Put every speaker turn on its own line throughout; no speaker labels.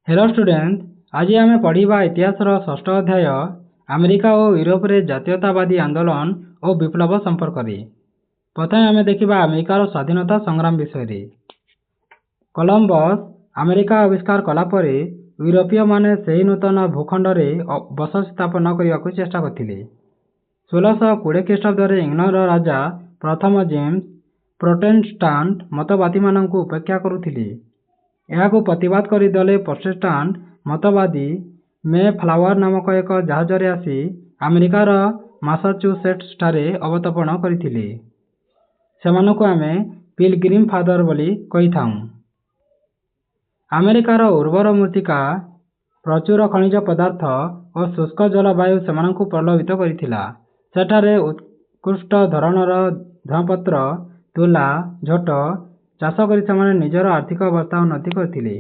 Hello student, आज आम पढ़ा इतिहास षष्ठ अध्याय अमेरिका और यूरोप रे जातीयतावादी आंदोलन और विप्लव संपर्क में। प्रथम आम देखा अमेरिकार स्वाधीनता संग्राम विषय। कोलंबस अमेरिका आविष्कार कलापर यूरोपीय माने सही नूतन भूखंड में बसति स्थापन करने को चेष्टा करते। 1620 ख्रीष्टाब्द इंग्लैंड राजा प्रथम जेम्स प्रोटेस्टांट मतवादी मानक उपेक्षा करुथिले। यह प्रतिवाद कर दले प्रोटेस्टांट मतवादी मे फ्लावर नामक एक जहाज आसी अमेरिकार मासाचुसेट्स ठारे अवतरण करथिले। सेमानकु आमे पिलग्रिम फादर बोली कही थाऊ। अमेरिकार उर्वर मृत्तिका, प्रचुर खनिज पदार्थ और शुष्क जलवायु सेमानकु प्रलोभित करिथिला। सेठारे उत्कृष्ट धरणर धूपपत्र, तुला, झोट चाष कर सेमाने निजर आर्थिक अवस्था उन्नति करथिले।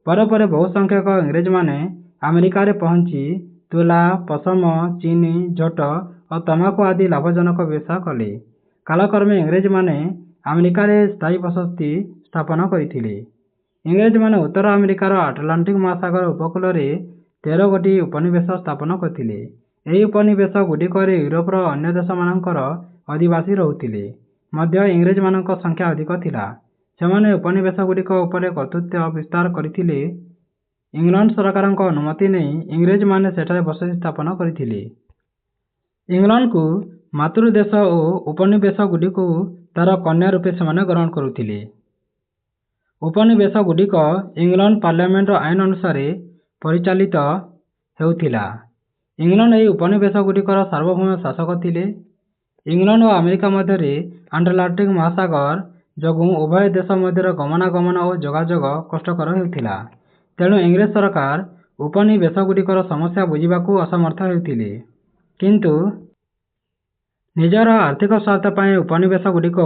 परे परे बहु संख्यक इंग्रेज माने अमेरिका रे पहुंची तुला, पशम, चीनी, झोट और तमाकू आदि लाभजनक व्यवसाय कले। कालक्रमे इंग्रेज माने अमेरिका रे स्थायी बसति स्थापन करथिले। इंग्रेज माने उत्तर अमेरिकार आटलांटिक महासागर उपकूल रे 13 गोटी उपनिवेश स्थापन करथिले। एही उपनिवेश गुडिकर यूरोपर अन्य देश मानकर आदिवासी रहुथिले मध्य इंग्रेज मानक संख्या अधिक थिला। सेमाने उपनिवेश गुडिक उपरे कर्तृत्व विस्तार करथिले। इंग्लैंड सरकार अनुमति नहीं इंग्रेज माने सेठारे बसति स्थापन करथिले। इंग्लैंड को मातृदेश और उपनिवेश गुडिक तार कन्या रूपे सेमाने ग्रहण करुथिले। उपनिवेश गुडिक इंग्लैंड पार्लियामेंट आईन अनुसार परिचालित हेउथिला। इंग्लैंड एही उपनिवेश गुडिकर सार्वभौम शासक थिले। इंग्लैंड और अमेरिका मध्य आटलांटिक महासागर जोगु उभय देश मध्य गमनागमन और जोगाजोग कष्टकर हेउथिला। तेणु इंग्रेज सरकार उपनिवेश गुडिकर समस्या बुझिबाकू असमर्थ हेउथिले। किंतु निजर आर्थिक स्वार्थ पई उपनिवेश गुडिक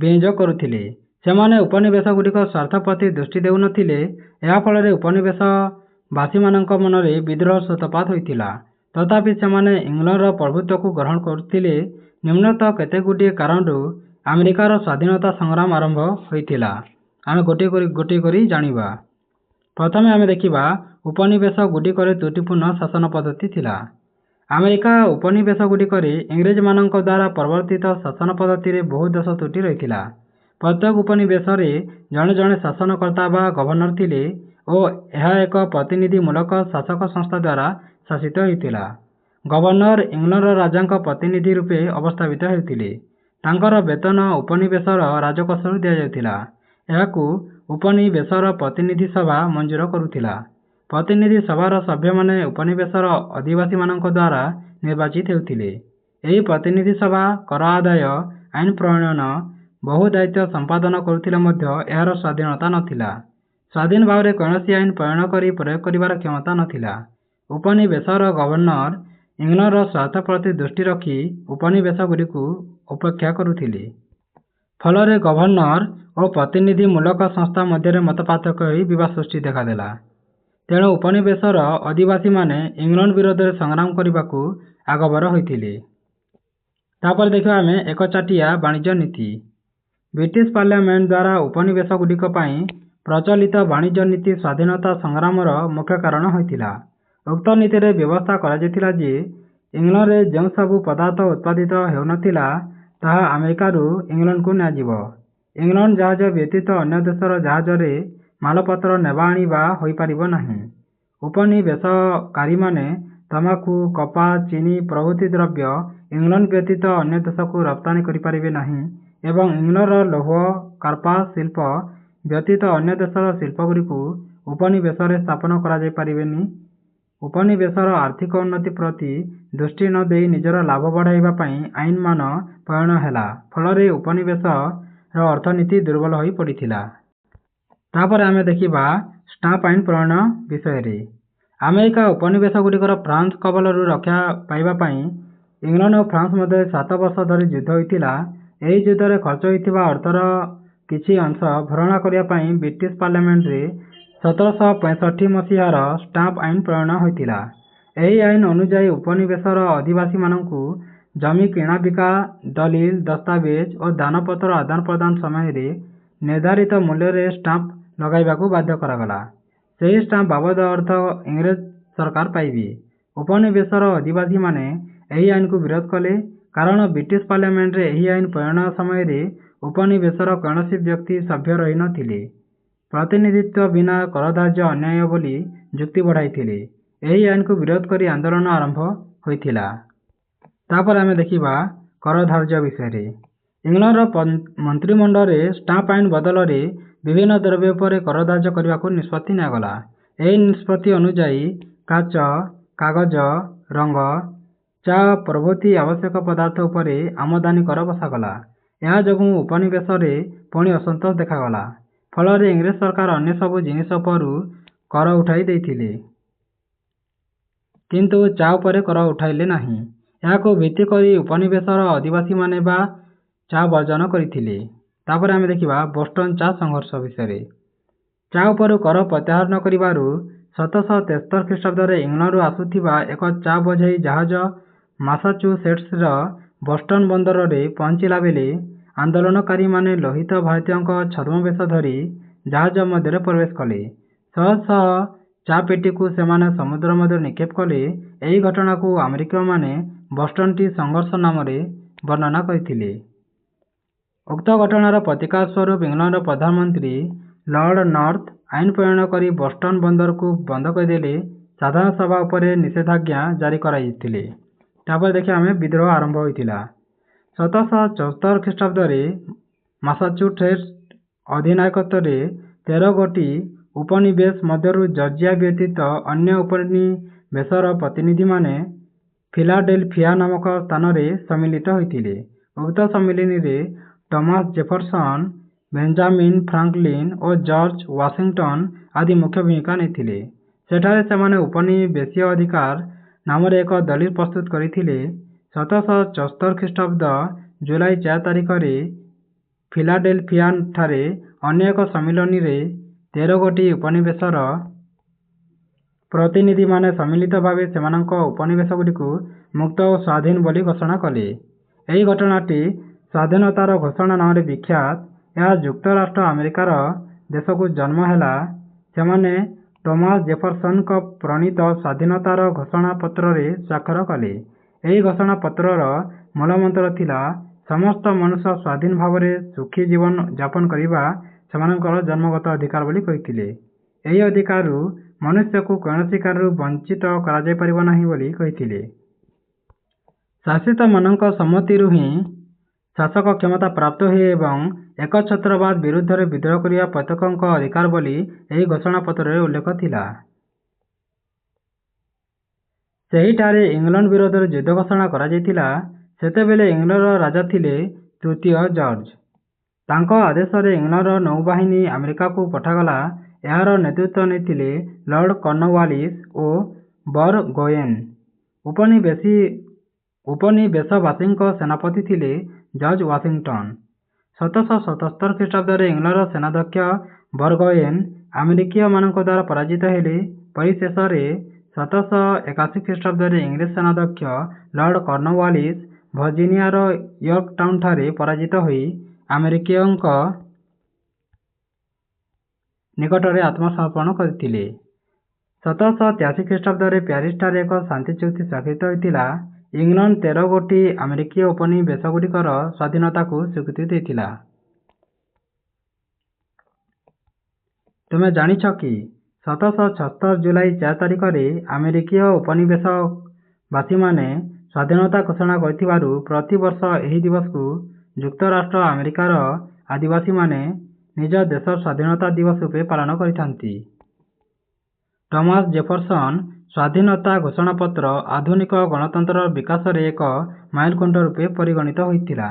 विनियोग करुथिले। सेमाने उपनिवेश गुडिक स्वार्थ प्रति दृष्टि देउनथिले। या फल उपनिवेश वासी मानक मन रे विद्रोह सूत्रपात होइथिला। तथापि सेमाने इंग्लैंड प्रभुत्व को ग्रहण करथिले। निम्नतः केते गुडी कारणरू अमेरिकार स्वाधीनता संग्राम आरंभ होइथिला। आमे गोटे करी जानिबा। प्रथमे आमे देखिबा उपनिवेश गुडिकर त्रुटिपूर्ण शासन पद्धति थिला। अमेरिका उपनिवेश गुडिकर इंग्रेज मानक द्वारा प्रवर्तित शासन पद्धति रे बहु दोष त्रुटि रहिथिला। प्रत्येक उपनिवेश रे जणे जणे शासनकर्ता बा गवर्नर थिले और यह एक प्रतिनिधिमूलक शासक संस्था द्वारा शासित होइथिला। गवर्नर इंग्लैंड राजांक प्रतिनिधि रूपे अवस्थापित हेउथिले। तांकर वेतन उपनिवेशर राजकोषरू दिया जायथिला। एहाकू उपनिवेशर प्रतिनिधि सभा मंजूर करुथिला। प्रतिनिधि सभार सभ्य माने उपनिवेशर आदिवासी मानक द्वारा निर्वाचित हेउथिले। एही प्रतिनिधि सभा कर आदाय, आईन प्रणयन, बहु दायित्व संपादन करुथिले मध्य एहार स्वाधीनता नथिला। स्वाधीन भाव कौनसी आईन प्रणयन करी प्रयोग करिवार क्षमता नथिला। उपनिवेशर गवर्नर इंग्लैंड स्वार्थ प्रति दृष्टि रखी उपनिवेश गुडिकू उपेक्षा करुथिले। फलरे गवर्नर और प्रतिनिधिमूलक संस्था मध्य मत पार्थक्य होई विवाद सृष्टि देखादेला। तेणु उपनिवेशर आदिवासी माने इंग्लैंड विरोध में संग्राम करने आगभर होइथिले। तापर देखिबा आमे एक चाटिया वाणिज्य नीति। ब्रिटिश पार्लियामेंट द्वारा उपनिवेश गुडिक पई प्रचलित वाणिज्य नीति स्वाधीनता संग्रामर मुख्य कारण होइथिला। उक्त नीति रे व्यवस्था करा जेथिला जे इंग्लैंड रे जो सबु पदार्थ उत्पादित हेउनथिला ताहा अमेरिका रु इंग्लैंड को नियाजिबो। इंग्लैंड जहाज व्यतीत अन्य देशर जहाज रे मालपत्र नेबा आनिबा होई परिबो नाही। उपनिवेशकारी माने तमाकू, कपास, चीनी प्रभृति द्रव्य इंग्लैंड व्यतीत अन्य देश को रप्तानी करि परिबे नाही एवं इंग्लैंड लौह कार्पास शिल्प व्यतीत अन्य देशर शिल्पगुड़िक उपनिवेश रे स्थापन करा जाय परिबेनी। उपनिवेशर आर्थिक उन्नति प्रति दृष्टि न देई निजर लाभ बढ़ाइबा पई आईन मान प्रयण हैला। फलरे उपनिवेशर अर्थनीति दुर्बल होई पड़िथिला। तापर आमे देखिबा स्टाम्प आईन प्रयण विषय रे। अमेरिका उपनिवेश गुडिकर फ्रांस कबलरू रक्षा पाइबा पई इंग्लैंड और फ्रांस मध्य 7 वर्ष धरी युद्ध होइथिला। एही युद्ध रे खर्च होइथिबा अर्थर किछि अंश भरणा करिया पई ब्रिटिश पार्लियामेंट रे 1765 मसीहार स्टाम्प आईन प्रयण होइथिला। एही आईन अनुसार उपनिवेशर आदिवासी मानकू जमी किणा बिका, दलील, दस्तावेज और दानपत्र आदान प्रदान समय रे निर्धारित मूल्य रे स्टाम्प लगाइबाकू बाध्य करागला। ସେହି ଷ୍ଟାମ୍ପ ବାବଦ ଅର୍ଥ ଇଂରେଜ ସରକାର ପାଇବେ। ଉପନିବେଶର ଅଧିବାସୀମାନେ ଏହି ଆଇନକୁ ବିରୋଧ କଲେ, କାରଣ ବ୍ରିଟିଶ ପାର୍ଲିଆମେଣ୍ଟରେ ଏହି ଆଇନ ପ୍ରଣୟନ ସମୟରେ ଉପନିବେଶର କୌଣସି ବ୍ୟକ୍ତି ସଭ୍ୟ ରହିନଥିଲେ। ପ୍ରତିନିଧିତ୍ୱ ବିନା କରଧାର୍ଯ୍ୟ ଅନ୍ୟାୟ ବୋଲି ଯୁକ୍ତି ବଢ଼ାଇଥିଲେ। ଏହି ଆଇନକୁ ବିରୋଧ କରି ଆନ୍ଦୋଳନ ଆରମ୍ଭ ହୋଇଥିଲା। ତାପରେ ଆମେ ଦେଖିବା କରଧାର୍ଯ୍ୟ ବିଷୟରେ। ଇଂଲଣ୍ଡର ମନ୍ତ୍ରିମଣ୍ଡଳରେ ଷ୍ଟାମ୍ପ ଆଇନ ବଦଳରେ ବିଭିନ୍ନ ଦ୍ରବ୍ୟ ଉପରେ କରଧାର୍ଯ୍ୟ କରିବାକୁ ନିଷ୍ପତ୍ତି ନିଆଗଲା। ଏହି ନିଷ୍ପତ୍ତି ଅନୁଯାୟୀ କାଚ, କାଗଜ, ରଙ୍ଗ, ଚା ପ୍ରଭୃତି ଆବଶ୍ୟକ ପଦାର୍ଥ ଉପରେ ଆମଦାନୀ କର ବସାଗଲା। ଏହା ଯୋଗୁଁ ଉପନିବେଶରେ ପୁଣି ଅସନ୍ତୋଷ ଦେଖାଗଲା। ଫଳରେ ଇଂରେଜ ସରକାର ଅନ୍ୟ ସବୁ ଜିନିଷ ଉପରୁ କର ଉଠାଇ ଦେଇଥିଲେ, କିନ୍ତୁ ଚା ଉପରେ କର ଉଠାଇଲେ ନାହିଁ। ଏହାକୁ ଭିତ୍ତି କରି ଉପନିବେଶର ଅଧିବାସୀମାନେ ବା ଚା ବର୍ଜନ କରିଥିଲେ। ତାପରେ ଆମେ ଦେଖିବା ବୋଷ୍ଟନ ଚା ସଂଘର୍ଷ ବିଷୟରେ। ଚା ଉପରୁ କର ପ୍ରତ୍ୟାହାର ନ କରିବାରୁ 1773 ଖ୍ରୀଷ୍ଟାବ୍ଦରେ ଇଂଲଣ୍ଡରୁ ଆସୁଥିବା ଏକ ଚା ବୋଝେଇ ଜାହାଜ ମାସାଚୁସେଟ୍ସର ବୋଷ୍ଟନ ବନ୍ଦରରେ ପହଞ୍ଚିଲା ବେଳେ ଆନ୍ଦୋଳନକାରୀମାନେ ଲୋହିତ ଭାରତୀୟଙ୍କ ଛଦ୍ମବେଶ ଧରି ଜାହାଜ ମଧ୍ୟରେ ପ୍ରବେଶ କଲେ। ଶହ ଶହ ଚା ପେଟିକୁ ସେମାନେ ସମୁଦ୍ର ମଧ୍ୟରେ ନିକ୍ଷେପ କଲେ। ଏହି ଘଟଣାକୁ ଆମେରିକୀୟମାନେ ବୋଷ୍ଟନ ଟି ସଂଘର୍ଷ ନାମରେ ବର୍ଣ୍ଣନା କରିଥିଲେ। ଉକ୍ତ ଘଟଣାର ପ୍ରତିକାର ସ୍ୱରୂପ ଇଂଲଣ୍ଡର ପ୍ରଧାନମନ୍ତ୍ରୀ ଲର୍ଡ ନର୍ଥ ଆଇନ ପ୍ରଣୟନ କରି ବୋଷ୍ଟନ ବନ୍ଦରକୁ ବନ୍ଦ କରିଦେଲେ। ସାଧାରଣ ସଭା ଉପରେ ନିଷେଧାଜ୍ଞା ଜାରି କରାଯାଇଥିଲେ। ତାପରେ ଦେଖିବା ଆମେ ବିଦ୍ରୋହ ଆରମ୍ଭ ହୋଇଥିଲା। 1774 ଖ୍ରୀଷ୍ଟାବ୍ଦରେ ମାସାଚୁସେଟ୍ସ ଅଧିନାୟକତ୍ୱରେ 13 ଗୋଟି ଉପନିବେଶ ମଧ୍ୟରୁ ଜର୍ଜିଆ ବ୍ୟତୀତ ଅନ୍ୟ ଉପନିବେଶର ପ୍ରତିନିଧିମାନେ ଫିଲାଡେଲଫିଆ ନାମକ ସ୍ଥାନରେ ସମ୍ମିଳିତ ହୋଇଥିଲେ। ଉକ୍ତ ସମ୍ମିଳନୀରେ ଟମାସ ଜେଫରସନ, ବେଞ୍ଜାମିନ ଫ୍ରାଙ୍କଲିନ ଓ ଜର୍ଜ ୱାଶିଂଟନ ଆଦି ମୁଖ୍ୟ ଭୂମିକା ନେଇଥିଲେ। ସେଠାରେ ସେମାନେ ଉପନିବେଶୀୟ ଅଧିକାର ନାମରେ ଏକ ଦଲିଲ ପ୍ରସ୍ତୁତ କରିଥିଲେ। 1774 ଖ୍ରୀଷ୍ଟାବ୍ଦ ଜୁଲାଇ 4 ତାରିଖରେ ଫିଲାଡେଲଫିଆଠାରେ ଅନ୍ୟ ଏକ ସମ୍ମିଳନୀରେ 13 ଗୋଟି ଉପନିବେଶର ପ୍ରତିନିଧିମାନେ ସମ୍ମିଳିତ ଭାବେ ସେମାନଙ୍କ ଉପନିବେଶଗୁଡ଼ିକୁ ମୁକ୍ତ ଓ ସ୍ୱାଧୀନ ବୋଲି ଘୋଷଣା କଲେ। ଏହି ଘଟଣାଟି ସ୍ୱାଧୀନତାର ଘୋଷଣା ନାମରେ ବିଖ୍ୟାତ। ଏହା ଯୁକ୍ତରାଷ୍ଟ୍ର ଆମେରିକାର ଦେଶକୁ ଜନ୍ମ ହେଲା। ସେମାନେ ଟମାସ ଜେଫରସନଙ୍କ ପ୍ରଣୀତ ସ୍ୱାଧୀନତାର ଘୋଷଣାପତ୍ରରେ ସ୍ୱାକ୍ଷର କଲେ। ଏହି ଘୋଷଣାପତ୍ରର ମୂଳମନ୍ତ୍ର ଥିଲା, ସମସ୍ତ ମନୁଷ୍ୟ ସ୍ୱାଧୀନ ଭାବରେ ସୁଖୀ ଜୀବନ ଯାପନ କରିବା ସେମାନଙ୍କର ଜନ୍ମଗତ ଅଧିକାର ବୋଲି କହିଥିଲେ। ଏହି ଅଧିକାରରୁ ମନୁଷ୍ୟକୁ କୌଣସି କାରଣରୁ ବଞ୍ଚିତ କରାଯାଇପାରିବ ନାହିଁ ବୋଲି କହିଥିଲେ। ଶାସିତମାନଙ୍କ ସମ୍ମତିରୁ ହିଁ ଶାସକ କ୍ଷମତା ପ୍ରାପ୍ତ ହୁଏ ଏବଂ ଏକଛତ୍ରବାଦ ବିରୁଦ୍ଧରେ ବିଦ୍ରୋହ କରିବା ପ୍ରତ୍ୟେକଙ୍କ ଅଧିକାର ବୋଲି ଏହି ଘୋଷଣାପତ୍ରରେ ଉଲ୍ଲେଖ ଥିଲା। ସେହିଠାରେ ଇଂଲଣ୍ଡ ବିରୋଧରେ ଯୁଦ୍ଧ ଘୋଷଣା କରାଯାଇଥିଲା। ସେତେବେଳେ ଇଂଲଣ୍ଡର ରାଜା ଥିଲେ ତୃତୀୟ ଜର୍ଜ। ତାଙ୍କ ଆଦେଶରେ ଇଂଲଣ୍ଡର ନୌବାହିନୀ ଆମେରିକାକୁ ପଠାଗଲା। ଏହାର ନେତୃତ୍ୱ ନେଇଥିଲେ ଲର୍ଡ କର୍ଣ୍ଣୱାଲିସ ଓ ବରଗୋୟେନ। ଉପନିବେଶବାସୀଙ୍କ ସେନାପତି ଥିଲେ ଜର୍ଜ ୱାଶିଂଟନ। 1777 ଖ୍ରୀଷ୍ଟାବ୍ଦରେ ଇଂଲଣ୍ଡର ସେନାଧ୍ୟକ୍ଷ ବରଗୋୟେନ ଆମେରିକୀୟମାନଙ୍କ ଦ୍ୱାରା ପରାଜିତ ହେଲେ। ପରିଶେଷରେ 1781 ଖ୍ରୀଷ୍ଟାବ୍ଦରେ ଇଂରେଜ ସେନାଧ୍ୟକ୍ଷ ଲର୍ଡ କର୍ଣ୍ଣୱାଲିସ ଭର୍ଜିନିଆର ୟର୍କଟାଉନଠାରେ ପରାଜିତ ହୋଇ ଆମେରିକୀୟଙ୍କ ନିକଟରେ ଆତ୍ମସମର୍ପଣ କରିଥିଲେ। 1783 ଖ୍ରୀଷ୍ଟାବ୍ଦରେ ପ୍ୟାରିସଠାରେ ଏକ ଶାନ୍ତି ଚୁକ୍ତି ସ୍ୱାକ୍ଷରିତ ହୋଇଥିଲା। ଇଂଲଣ୍ଡ 13 ଗୋଟି ଆମେରିକୀୟ ଉପନିବେଶଗୁଡ଼ିକର ସ୍ୱାଧୀନତାକୁ ସ୍ୱୀକୃତି ଦେଇଥିଲା। ତୁମେ ଜାଣିଛ କି 1776 ଜୁଲାଇ 4 ତାରିଖରେ ଆମେରିକୀୟ ଉପନିବେଶବାସୀମାନେ ସ୍ୱାଧୀନତା ଘୋଷଣା କରିଥିବାରୁ ପ୍ରତିବର୍ଷ ଏହି ଦିବସକୁ ଯୁକ୍ତରାଷ୍ଟ୍ର ଆମେରିକାର ଅଧିବାସୀମାନେ ନିଜ ଦେଶର ସ୍ୱାଧୀନତା ଦିବସ ରୂପେ ପାଳନ କରିଥାନ୍ତି। ଟମାସ ଜେଫରସନ ସ୍ୱାଧୀନତା ଘୋଷଣାପତ୍ର ଆଧୁନିକ ଗଣତନ୍ତ୍ରର ବିକାଶରେ ଏକ ମାଇଲଖୁଣ୍ଟ ରୂପେ ପରିଗଣିତ ହୋଇଥିଲା।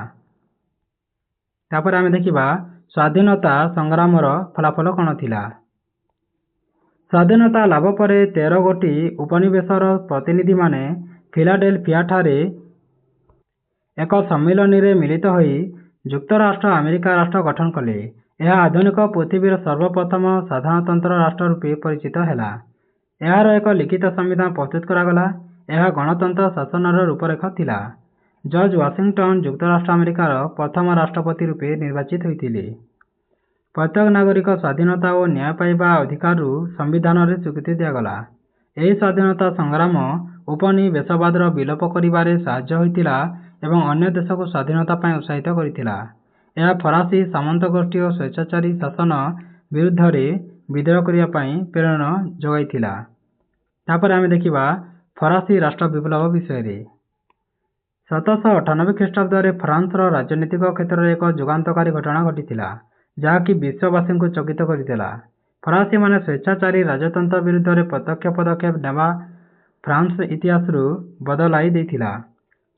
ତାପରେ ଆମେ ଦେଖିବା ସ୍ୱାଧୀନତା ସଂଗ୍ରାମର ଫଳାଫଳ କ'ଣ ଥିଲା। ସ୍ୱାଧୀନତା ଲାଭ ପରେ 13 ଗୋଟି ଉପନିବେଶର ପ୍ରତିନିଧିମାନେ ଫିଲାଡେଲଫିଆଠାରେ ଏକ ସମ୍ମିଳନୀରେ ମିଳିତ ହୋଇ ଯୁକ୍ତରାଷ୍ଟ୍ର ଆମେରିକା ରାଷ୍ଟ୍ର ଗଠନ କଲେ। ଏହା ଆଧୁନିକ ପୃଥିବୀର ସର୍ବପ୍ରଥମ ସାଧାରଣତନ୍ତ୍ର ରାଷ୍ଟ୍ର ରୂପେ ପରିଚିତ ହେଲା। ଏହାର ଏକ ଲିଖିତ ସମ୍ବିଧାନ ପ୍ରସ୍ତୁତ କରାଗଲା। ଏହା ଗଣତନ୍ତ୍ର ଶାସନର ରୂପରେଖ ଥିଲା। ଜର୍ଜ ୱାଶିଂଟନ ଯୁକ୍ତରାଷ୍ଟ୍ର ଆମେରିକାର ପ୍ରଥମ ରାଷ୍ଟ୍ରପତି ରୂପେ ନିର୍ବାଚିତ ହୋଇଥିଲେ। ପ୍ରତ୍ୟେକ ନାଗରିକ ସ୍ୱାଧୀନତା ଓ ନ୍ୟାୟ ପାଇବା ଅଧିକାରରୁ ସମ୍ବିଧାନରେ ସ୍ୱୀକୃତି ଦିଆଗଲା। ଏହି ସ୍ୱାଧୀନତା ସଂଗ୍ରାମ ଉପନିବେଶବାଦର ବିଲୋପ କରିବାରେ ସାହାଯ୍ୟ ହୋଇଥିଲା ଏବଂ ଅନ୍ୟ ଦେଶକୁ ସ୍ୱାଧୀନତା ପାଇଁ ଉତ୍ସାହିତ କରିଥିଲା। ଏହା ଫରାସୀ ସାମନ୍ତ ଗୋଷ୍ଠୀ ଓ ସ୍ୱେଚ୍ଛାଚାରୀ ଶାସନ ବିରୁଦ୍ଧରେ ବିଦ୍ରୋହ କରିବା ପାଇଁ ପ୍ରେରଣା ଯୋଗାଇଥିଲା। ତାପରେ ଆମେ ଦେଖିବା ଫରାସୀ ରାଷ୍ଟ୍ର ବିପ୍ଳବ ବିଷୟରେ। 1798 ଖ୍ରୀଷ୍ଟାବ୍ଦରେ ଫ୍ରାନ୍ସର ରାଜନୈତିକ କ୍ଷେତ୍ରରେ ଏକ ଯୁଗାନ୍ତକାରୀ ଘଟଣା ଘଟିଥିଲା, ଯାହାକି ବିଶ୍ୱବାସୀଙ୍କୁ ଚକିତ କରିଥିଲା। ଫରାସୀମାନେ ସ୍ୱେଚ୍ଛାଚାରୀ ରାଜତନ୍ତ୍ର ବିରୁଦ୍ଧରେ ପ୍ରତ୍ୟକ୍ଷ ପଦକ୍ଷେପ ନେବା ଫ୍ରାନ୍ସ ଇତିହାସରୁ ବଦଳାଇ ଦେଇଥିଲା।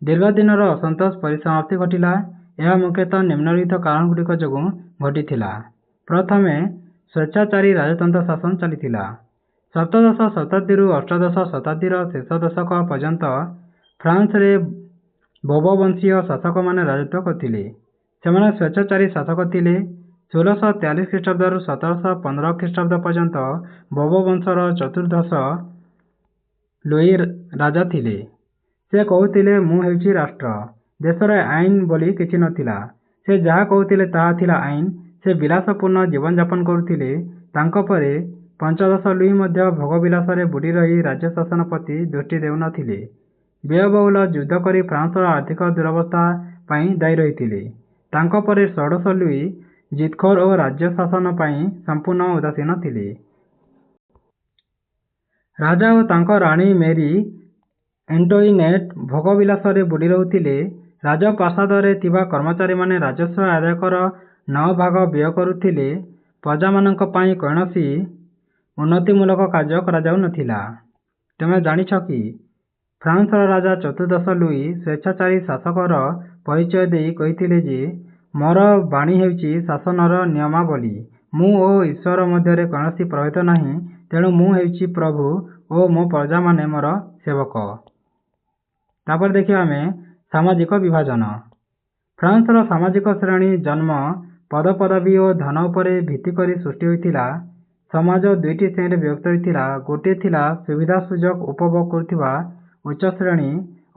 ଦୀର୍ଘ ଦିନର ଅସନ୍ତୋଷ ପରିସମାପ୍ତି ଘଟିଲା। ଏହା ମୁଖ୍ୟତଃ ନିମ୍ନଲିଖିତ କାରଣଗୁଡ଼ିକ ଯୋଗୁଁ ଘଟିଥିଲା। ପ୍ରଥମେ, ସ୍ୱେଚ୍ଛାଚାରୀ ରାଜତନ୍ତ୍ର ଶାସନ ଚାଲିଥିଲା। ସପ୍ତଦଶ ଶତାବ୍ଦୀରୁ ଅଷ୍ଟାଦଶ ଶତାବ୍ଦୀର ଶେଷ ଦଶକ ପର୍ଯ୍ୟନ୍ତ ଫ୍ରାନ୍ସରେ ବୋବୋବଂଶୀୟ ଶାସକମାନେ ରାଜତ୍ୱ କରୁଥିଲେ। ସେମାନେ ସ୍ୱେଚ୍ଛାଚାରୀ ଶାସକ ଥିଲେ। 1643 ଖ୍ରୀଷ୍ଟାବ୍ଦରୁ 1715 ଖ୍ରୀଷ୍ଟାବ୍ଦ ପର୍ଯ୍ୟନ୍ତ ବୋବୋ ବଂଶର ଚତୁର୍ଦ୍ଦଶ ଲୁଇ ରାଜା ଥିଲେ। ସେ କହୁଥିଲେ, ମୁଁ ହେଉଛି ରାଷ୍ଟ୍ର। ଦେଶରେ ଆଇନ ବୋଲି କିଛି ନଥିଲା। ସେ ଯାହା କହୁଥିଲେ ତାହା ଥିଲା ଆଇନ। ସେ ବିଳାସପୂର୍ଣ୍ଣ ଜୀବନଯାପନ କରୁଥିଲେ। ତାଙ୍କ ପରେ ପଞ୍ଚଦଶ ଲୁଇ ମଧ୍ୟ ଭୋଗବିଳାସରେ ବୁଡ଼ି ରହି ରାଜ୍ୟ ଶାସନ ପ୍ରତି ଦୃଷ୍ଟି ଦେଉନଥିଲେ। ବ୍ୟୟବହୁଳ ଯୁଦ୍ଧ କରି ଫ୍ରାନ୍ସର ଆର୍ଥିକ ଦୁରବସ୍ଥା ପାଇଁ ଦାୟୀ ରହିଥିଲେ। ତାଙ୍କ ପରେ ଷୋଡ଼ଶ ଲୁଇ ଜିଦଖୋର ଓ ରାଜ୍ୟ ଶାସନ ପାଇଁ ସମ୍ପୂର୍ଣ୍ଣ ଉଦାସୀନ ଥିଲେ। ରାଜା ଓ ତାଙ୍କ ରାଣୀ ମେରୀ ଏଣ୍ଟୋଇନେଟ୍ ଭୋଗବିଳାସରେ ବୁଡ଼ି ରହୁଥିଲେ। ରାଜପ୍ରାସାଦରେ ଥିବା କର୍ମଚାରୀମାନେ ରାଜସ୍ୱ ଆଦାୟ କର 9 ଭାଗ ବ୍ୟୟ କରୁଥିଲେ। ପ୍ରଜାମାନଙ୍କ ପାଇଁ କୌଣସି ଉନ୍ନତିମୂଳକ କାର୍ଯ୍ୟ କରାଯାଉନଥିଲା। ତୁମେ ଜାଣିଛ କି, ଫ୍ରାନ୍ସର ରାଜା ଚତୁର୍ଦ୍ଦଶ ଲୁଇ ସ୍ୱେଚ୍ଛାଚାରୀ ଶାସକର ପରିଚୟ ଦେଇ କହିଥିଲେ ଯେ, ମୋର ବାଣୀ ହେଉଛି ଶାସନର ନିୟମାବଳୀ। ମୁଁ ଓ ଈଶ୍ୱର ମଧ୍ୟରେ କୌଣସି ପ୍ରଭେଦ ନାହିଁ। ତେଣୁ ମୁଁ ହେଉଛି ପ୍ରଭୁ ଓ ମୋ ପ୍ରଜାମାନେ ମୋର ସେବକ। ତାପରେ ଦେଖିବା ଆମେ ସାମାଜିକ ବିଭାଜନ। ଫ୍ରାନ୍ସର ସାମାଜିକ ଶ୍ରେଣୀ ଜନ୍ମ, ପଦପଦବୀ ଓ ଧନ ଉପରେ ଭିତ୍ତି କରି ସୃଷ୍ଟି ହୋଇଥିଲା। ସମାଜ ଦୁଇଟି ଶ୍ରେଣୀରେ ବିଭକ୍ତ ହୋଇଥିଲା। ଗୋଟିଏ ଥିଲା ସୁବିଧା ସୁଯୋଗ ଉପଭୋଗ କରୁଥିବା ଉଚ୍ଚ ଶ୍ରେଣୀ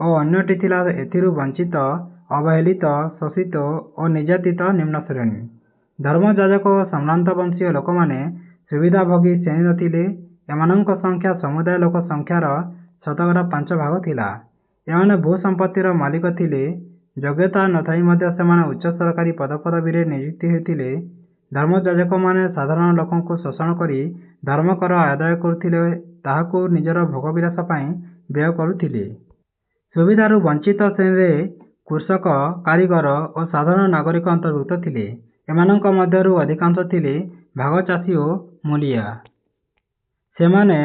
ଓ ଅନ୍ୟଟି ଥିଲା ଏଥିରୁ ବଞ୍ଚିତ, ଅବହେଳିତ, ଶୋଷିତ ଓ ନିର୍ଯାତିତ ନିମ୍ନ ଶ୍ରେଣୀ। ଧର୍ମଯାଜକ ଓ ସମ୍ଭ୍ରାନ୍ତ ବଂଶୀୟ ଲୋକମାନେ ସୁବିଧାଭୋଗୀ ଶ୍ରେଣୀର ଥିଲେ। ଏମାନଙ୍କ ସଂଖ୍ୟା ସମୁଦାୟ ଲୋକ ସଂଖ୍ୟାର 5% ଥିଲା। ଏମାନେ ଭୂସମ୍ପତ୍ତିର ମାଲିକ ଥିଲେ। ଯୋଗ୍ୟତା ନଥାଇ ମଧ୍ୟ ସେମାନେ ଉଚ୍ଚ ସରକାରୀ ପଦପଦବୀରେ ନିଯୁକ୍ତ ହେଉଥିଲେ। ଧର୍ମଯାଜକମାନେ ସାଧାରଣ ଲୋକଙ୍କୁ ଶୋଷଣ କରି ଧର୍ମକର ଆଦାୟ କରୁଥିଲେ, ତାହାକୁ ନିଜର ଭୋଗବିଳାସ ପାଇଁ ବ୍ୟୟ କରୁଥିଲେ। ସୁବିଧାରୁ ବଞ୍ଚିତ ଶ୍ରେଣୀରେ କୃଷକ, କାରିଗର ଓ ସାଧାରଣ ନାଗରିକ ଅନ୍ତର୍ଭୁକ୍ତ ଥିଲେ। ଏମାନଙ୍କ ମଧ୍ୟରୁ ଅଧିକାଂଶ ଥିଲେ ଭାଗଚାଷୀ ଓ ମୂଲିଆ। ସେମାନେ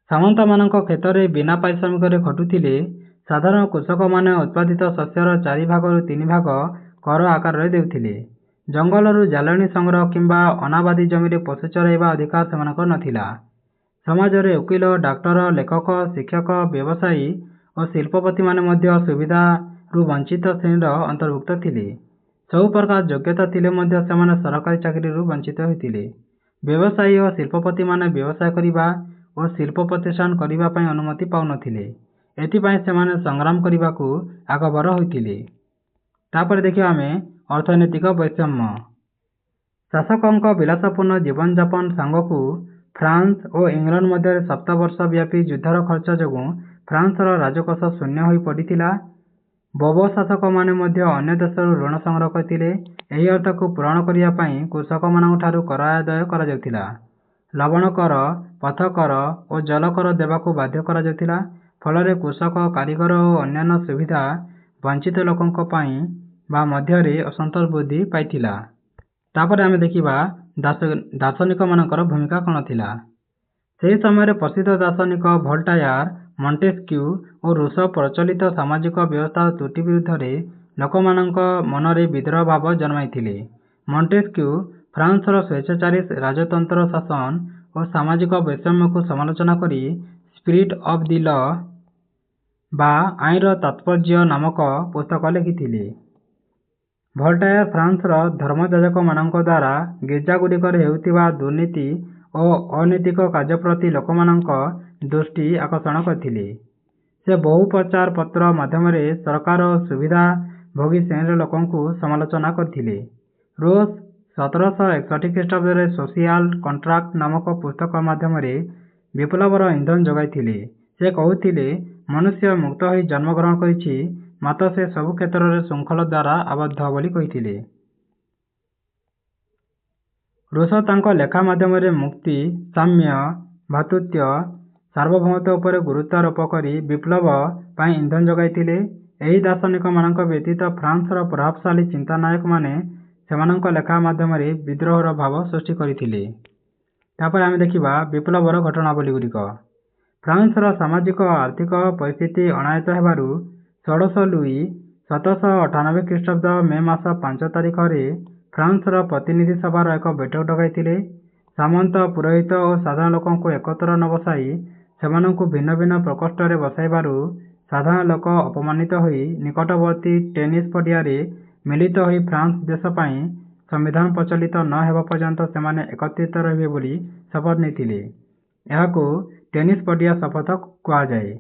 ସାମନ୍ତମାନଙ୍କ କ୍ଷେତ୍ରରେ ବିନା ପାରିଶ୍ରମିକରେ ଖଟୁଥିଲେ। ସାଧାରଣ କୃଷକମାନେ ଉତ୍ପାଦିତ ଶସ୍ୟର 4 ଭାଗରୁ 3 ଭାଗ କର ଆକାରରେ ଦେଉଥିଲେ। ଜଙ୍ଗଲରୁ ଜାଳେଣୀ ସଂଗ୍ରହ କିମ୍ବା ଅନାବାଦୀ ଜମିରେ ପଶୁ ଚରାଇବା ଅଧିକାର ସେମାନଙ୍କର ନଥିଲା। ସମାଜରେ ଓକିଲ, ଡାକ୍ତର, ଲେଖକ, ଶିକ୍ଷକ, ବ୍ୟବସାୟୀ ଓ ଶିଳ୍ପପତିମାନେ ମଧ୍ୟ ସୁବିଧାରୁ ବଞ୍ଚିତ ଶ୍ରେଣୀର ଅନ୍ତର୍ଭୁକ୍ତ ଥିଲେ। ସବୁ ପ୍ରକାର ଯୋଗ୍ୟତା ଥିଲେ ମଧ୍ୟ ସେମାନେ ସରକାରୀ ଚାକିରିରୁ ବଞ୍ଚିତ ହେଉଥିଲେ। ବ୍ୟବସାୟୀ ଓ ଶିଳ୍ପପତିମାନେ ବ୍ୟବସାୟ କରିବା ଓ ଶିଳ୍ପ ପ୍ରତିଷ୍ଠାନ କରିବା ପାଇଁ ଅନୁମତି ପାଉନଥିଲେ। ଏଥିପାଇଁ ସେମାନେ ସଂଗ୍ରାମ କରିବାକୁ ଆଗଭର ହୋଇଥିଲେ। ତାପରେ ଦେଖିବା ଆମେ ଅର୍ଥନୈତିକ ବୈଷମ୍ୟ। ଶାସକଙ୍କ ବିଳାସପୂର୍ଣ୍ଣ ଜୀବନଯାପନ ସାଙ୍ଗକୁ ଫ୍ରାନ୍ସ ଓ ଇଂଲଣ୍ଡ ମଧ୍ୟରେ 7 ବର୍ଷ ବ୍ୟାପୀ ଯୁଦ୍ଧର ଖର୍ଚ୍ଚ ଯୋଗୁଁ ଫ୍ରାନ୍ସର ରାଜକୋଷ ଶୂନ୍ୟ ହୋଇ ପଡ଼ିଥିଲା। ବୋବୋ ଶାସକମାନେ ମଧ୍ୟ ଅନ୍ୟ ଦେଶରୁ ଋଣ ସଂଗ୍ରହ କରିଥିଲେ। ଏହି ଅର୍ଥକୁ ପୂରଣ କରିବା ପାଇଁ କୃଷକମାନଙ୍କଠାରୁ କର ଆଦାୟ କରାଯାଉଥିଲା। ଲବଣ କର, ପଥ କର ଓ ଜଳ କର ଦେବାକୁ ବାଧ୍ୟ କରାଯାଉଥିଲା। ଫଳରେ କୃଷକ, କାରିଗର ଓ ଅନ୍ୟାନ୍ୟ ସୁବିଧା ବଞ୍ଚିତ ଲୋକଙ୍କ ପାଇଁ ବା ମଧ୍ୟରେ ଅସନ୍ତୋଷ ବୃଦ୍ଧି ପାଇଥିଲା। ତାପରେ ଆମେ ଦେଖିବା ଦାର୍ଶନିକମାନଙ୍କର ଭୂମିକା କ'ଣ ଥିଲା। ସେହି ସମୟରେ ପ୍ରସିଦ୍ଧ ଦାର୍ଶନିକ ଭୋଲ୍ଟାୟାର, ମଣ୍ଟେସ୍କ୍ୟୁ ଓ ରୁସୋ ପ୍ରଚଳିତ ସାମାଜିକ ବ୍ୟବସ୍ଥାର ତ୍ରୁଟି ବିରୁଦ୍ଧରେ ଲୋକମାନଙ୍କ ମନରେ ବିଦ୍ରୋହ ଭାବ ଜନ୍ମାଇଥିଲେ। ମଣ୍ଟେସ୍କ୍ୟୁ ଫ୍ରାନ୍ସର ସ୍ୱେଚ୍ଛାଚାରୀ ରାଜତନ୍ତ୍ର ଶାସନ ଓ ସାମାଜିକ ବୈଷମ୍ୟକୁ ସମାଲୋଚନା କରି ସ୍ପିରିଟ୍ ଅଫ୍ ଦି ଲ ବା ଆଇନର ତାତ୍ପର୍ଯ୍ୟ ନାମକ ପୁସ୍ତକ ଲେଖିଥିଲେ। ଭୋଲ୍ଟାୟାର ଫ୍ରାନ୍ସର ଧର୍ମଯାଜକମାନଙ୍କ ଦ୍ୱାରା ଗିର୍ଜାଗୁଡ଼ିକରେ ହେଉଥିବା ଦୁର୍ନୀତି ଓ ଅନୈତିକ କାର୍ଯ୍ୟ ପ୍ରତି ଲୋକମାନଙ୍କ ଦୃଷ୍ଟି ଆକର୍ଷଣ କରିଥିଲେ। ସେ ବହୁ ପ୍ରଚାର ପତ୍ର ମାଧ୍ୟମରେ ସରକାର ଓ ସୁବିଧାଭୋଗୀ ଶ୍ରେଣୀର ଲୋକଙ୍କୁ ସମାଲୋଚନା କରିଥିଲେ। ରୁଷ 1761 ଖ୍ରୀଷ୍ଟାବ୍ଦରେ ସୋସିଆଲ କଣ୍ଟ୍ରାକ୍ଟ ନାମକ ପୁସ୍ତକ ମାଧ୍ୟମରେ ବିପ୍ଳବର ଇନ୍ଧନ ଯୋଗାଇଥିଲେ। ସେ କହୁଥିଲେ ମନୁଷ୍ୟ ମୁକ୍ତ ହୋଇ ଜନ୍ମଗ୍ରହଣ କରିଛି, ମାତ୍ର ସେ ସବୁ କ୍ଷେତ୍ରରେ ଶୃଙ୍ଖଳ ଦ୍ୱାରା ଆବଦ୍ଧ ବୋଲି କହିଥିଲେ। ରୁଷୋ ତାଙ୍କ ଲେଖା ମାଧ୍ୟମରେ ମୁକ୍ତି, ସାମ୍ୟ, ଭ୍ରାତୃତ୍ୱ, ସାର୍ବଭୌମତ୍ୱ ଉପରେ ଗୁରୁତ୍ୱ ଆରୋପ କରି ବିପ୍ଳବ ପାଇଁ ଇନ୍ଧନ ଯୋଗାଇଥିଲେ। ଏହି ଦାର୍ଶନିକମାନଙ୍କ ବ୍ୟତୀତ ଫ୍ରାନ୍ସର ପ୍ରଭାବଶାଳୀ ଚିନ୍ତାନାୟକମାନେ ସେମାନଙ୍କ ଲେଖା ମାଧ୍ୟମରେ ବିଦ୍ରୋହର ଭାବ ସୃଷ୍ଟି କରିଥିଲେ। ତାପରେ ଆମେ ଦେଖିବା ବିପ୍ଳବର ଘଟଣାବଳୀଗୁଡ଼ିକ। ଫ୍ରାନ୍ସର ସାମାଜିକ ଆର୍ଥିକ ପରିସ୍ଥିତି ଅଣାୟତ୍ତ ହେବାରୁ 16 ଲୁଇ 1798 ଖ୍ରୀଷ୍ଟାବ୍ଦ ମେ ମାସ 5 ତାରିଖରେ ଫ୍ରାନ୍ସର ପ୍ରତିନିଧି ସଭାର ଏକ ବୈଠକ ଡକାଇଥିଲେ। ସାମନ୍ତ, ପୁରୋହିତ ଓ ସାଧାରଣ ଲୋକଙ୍କୁ ଏକତ୍ର ନ ବସାଇ ସେମାନଙ୍କୁ ଭିନ୍ନ ଭିନ୍ନ ପ୍ରକୋଷ୍ଠରେ ବସାଇବାରୁ ସାଧାରଣ ଲୋକ ଅପମାନିତ ହୋଇ ନିକଟବର୍ତ୍ତୀ ଟେନିସ୍ ପଡ଼ିଆରେ ମିଳିତ ହୋଇ ଫ୍ରାନ୍ସ ଦେଶ ପାଇଁ ସମ୍ବିଧାନ ପ୍ରଚଳିତ ନ ହେବା ପର୍ଯ୍ୟନ୍ତ ସେମାନେ ଏକତ୍ରିତ ରହିବେ ବୋଲି ଶପଥ ନେଇଥିଲେ। ଏହାକୁ ଟେନିସ୍ ପଡ଼ିଆ ଶପଥ କୁହାଯାଏ।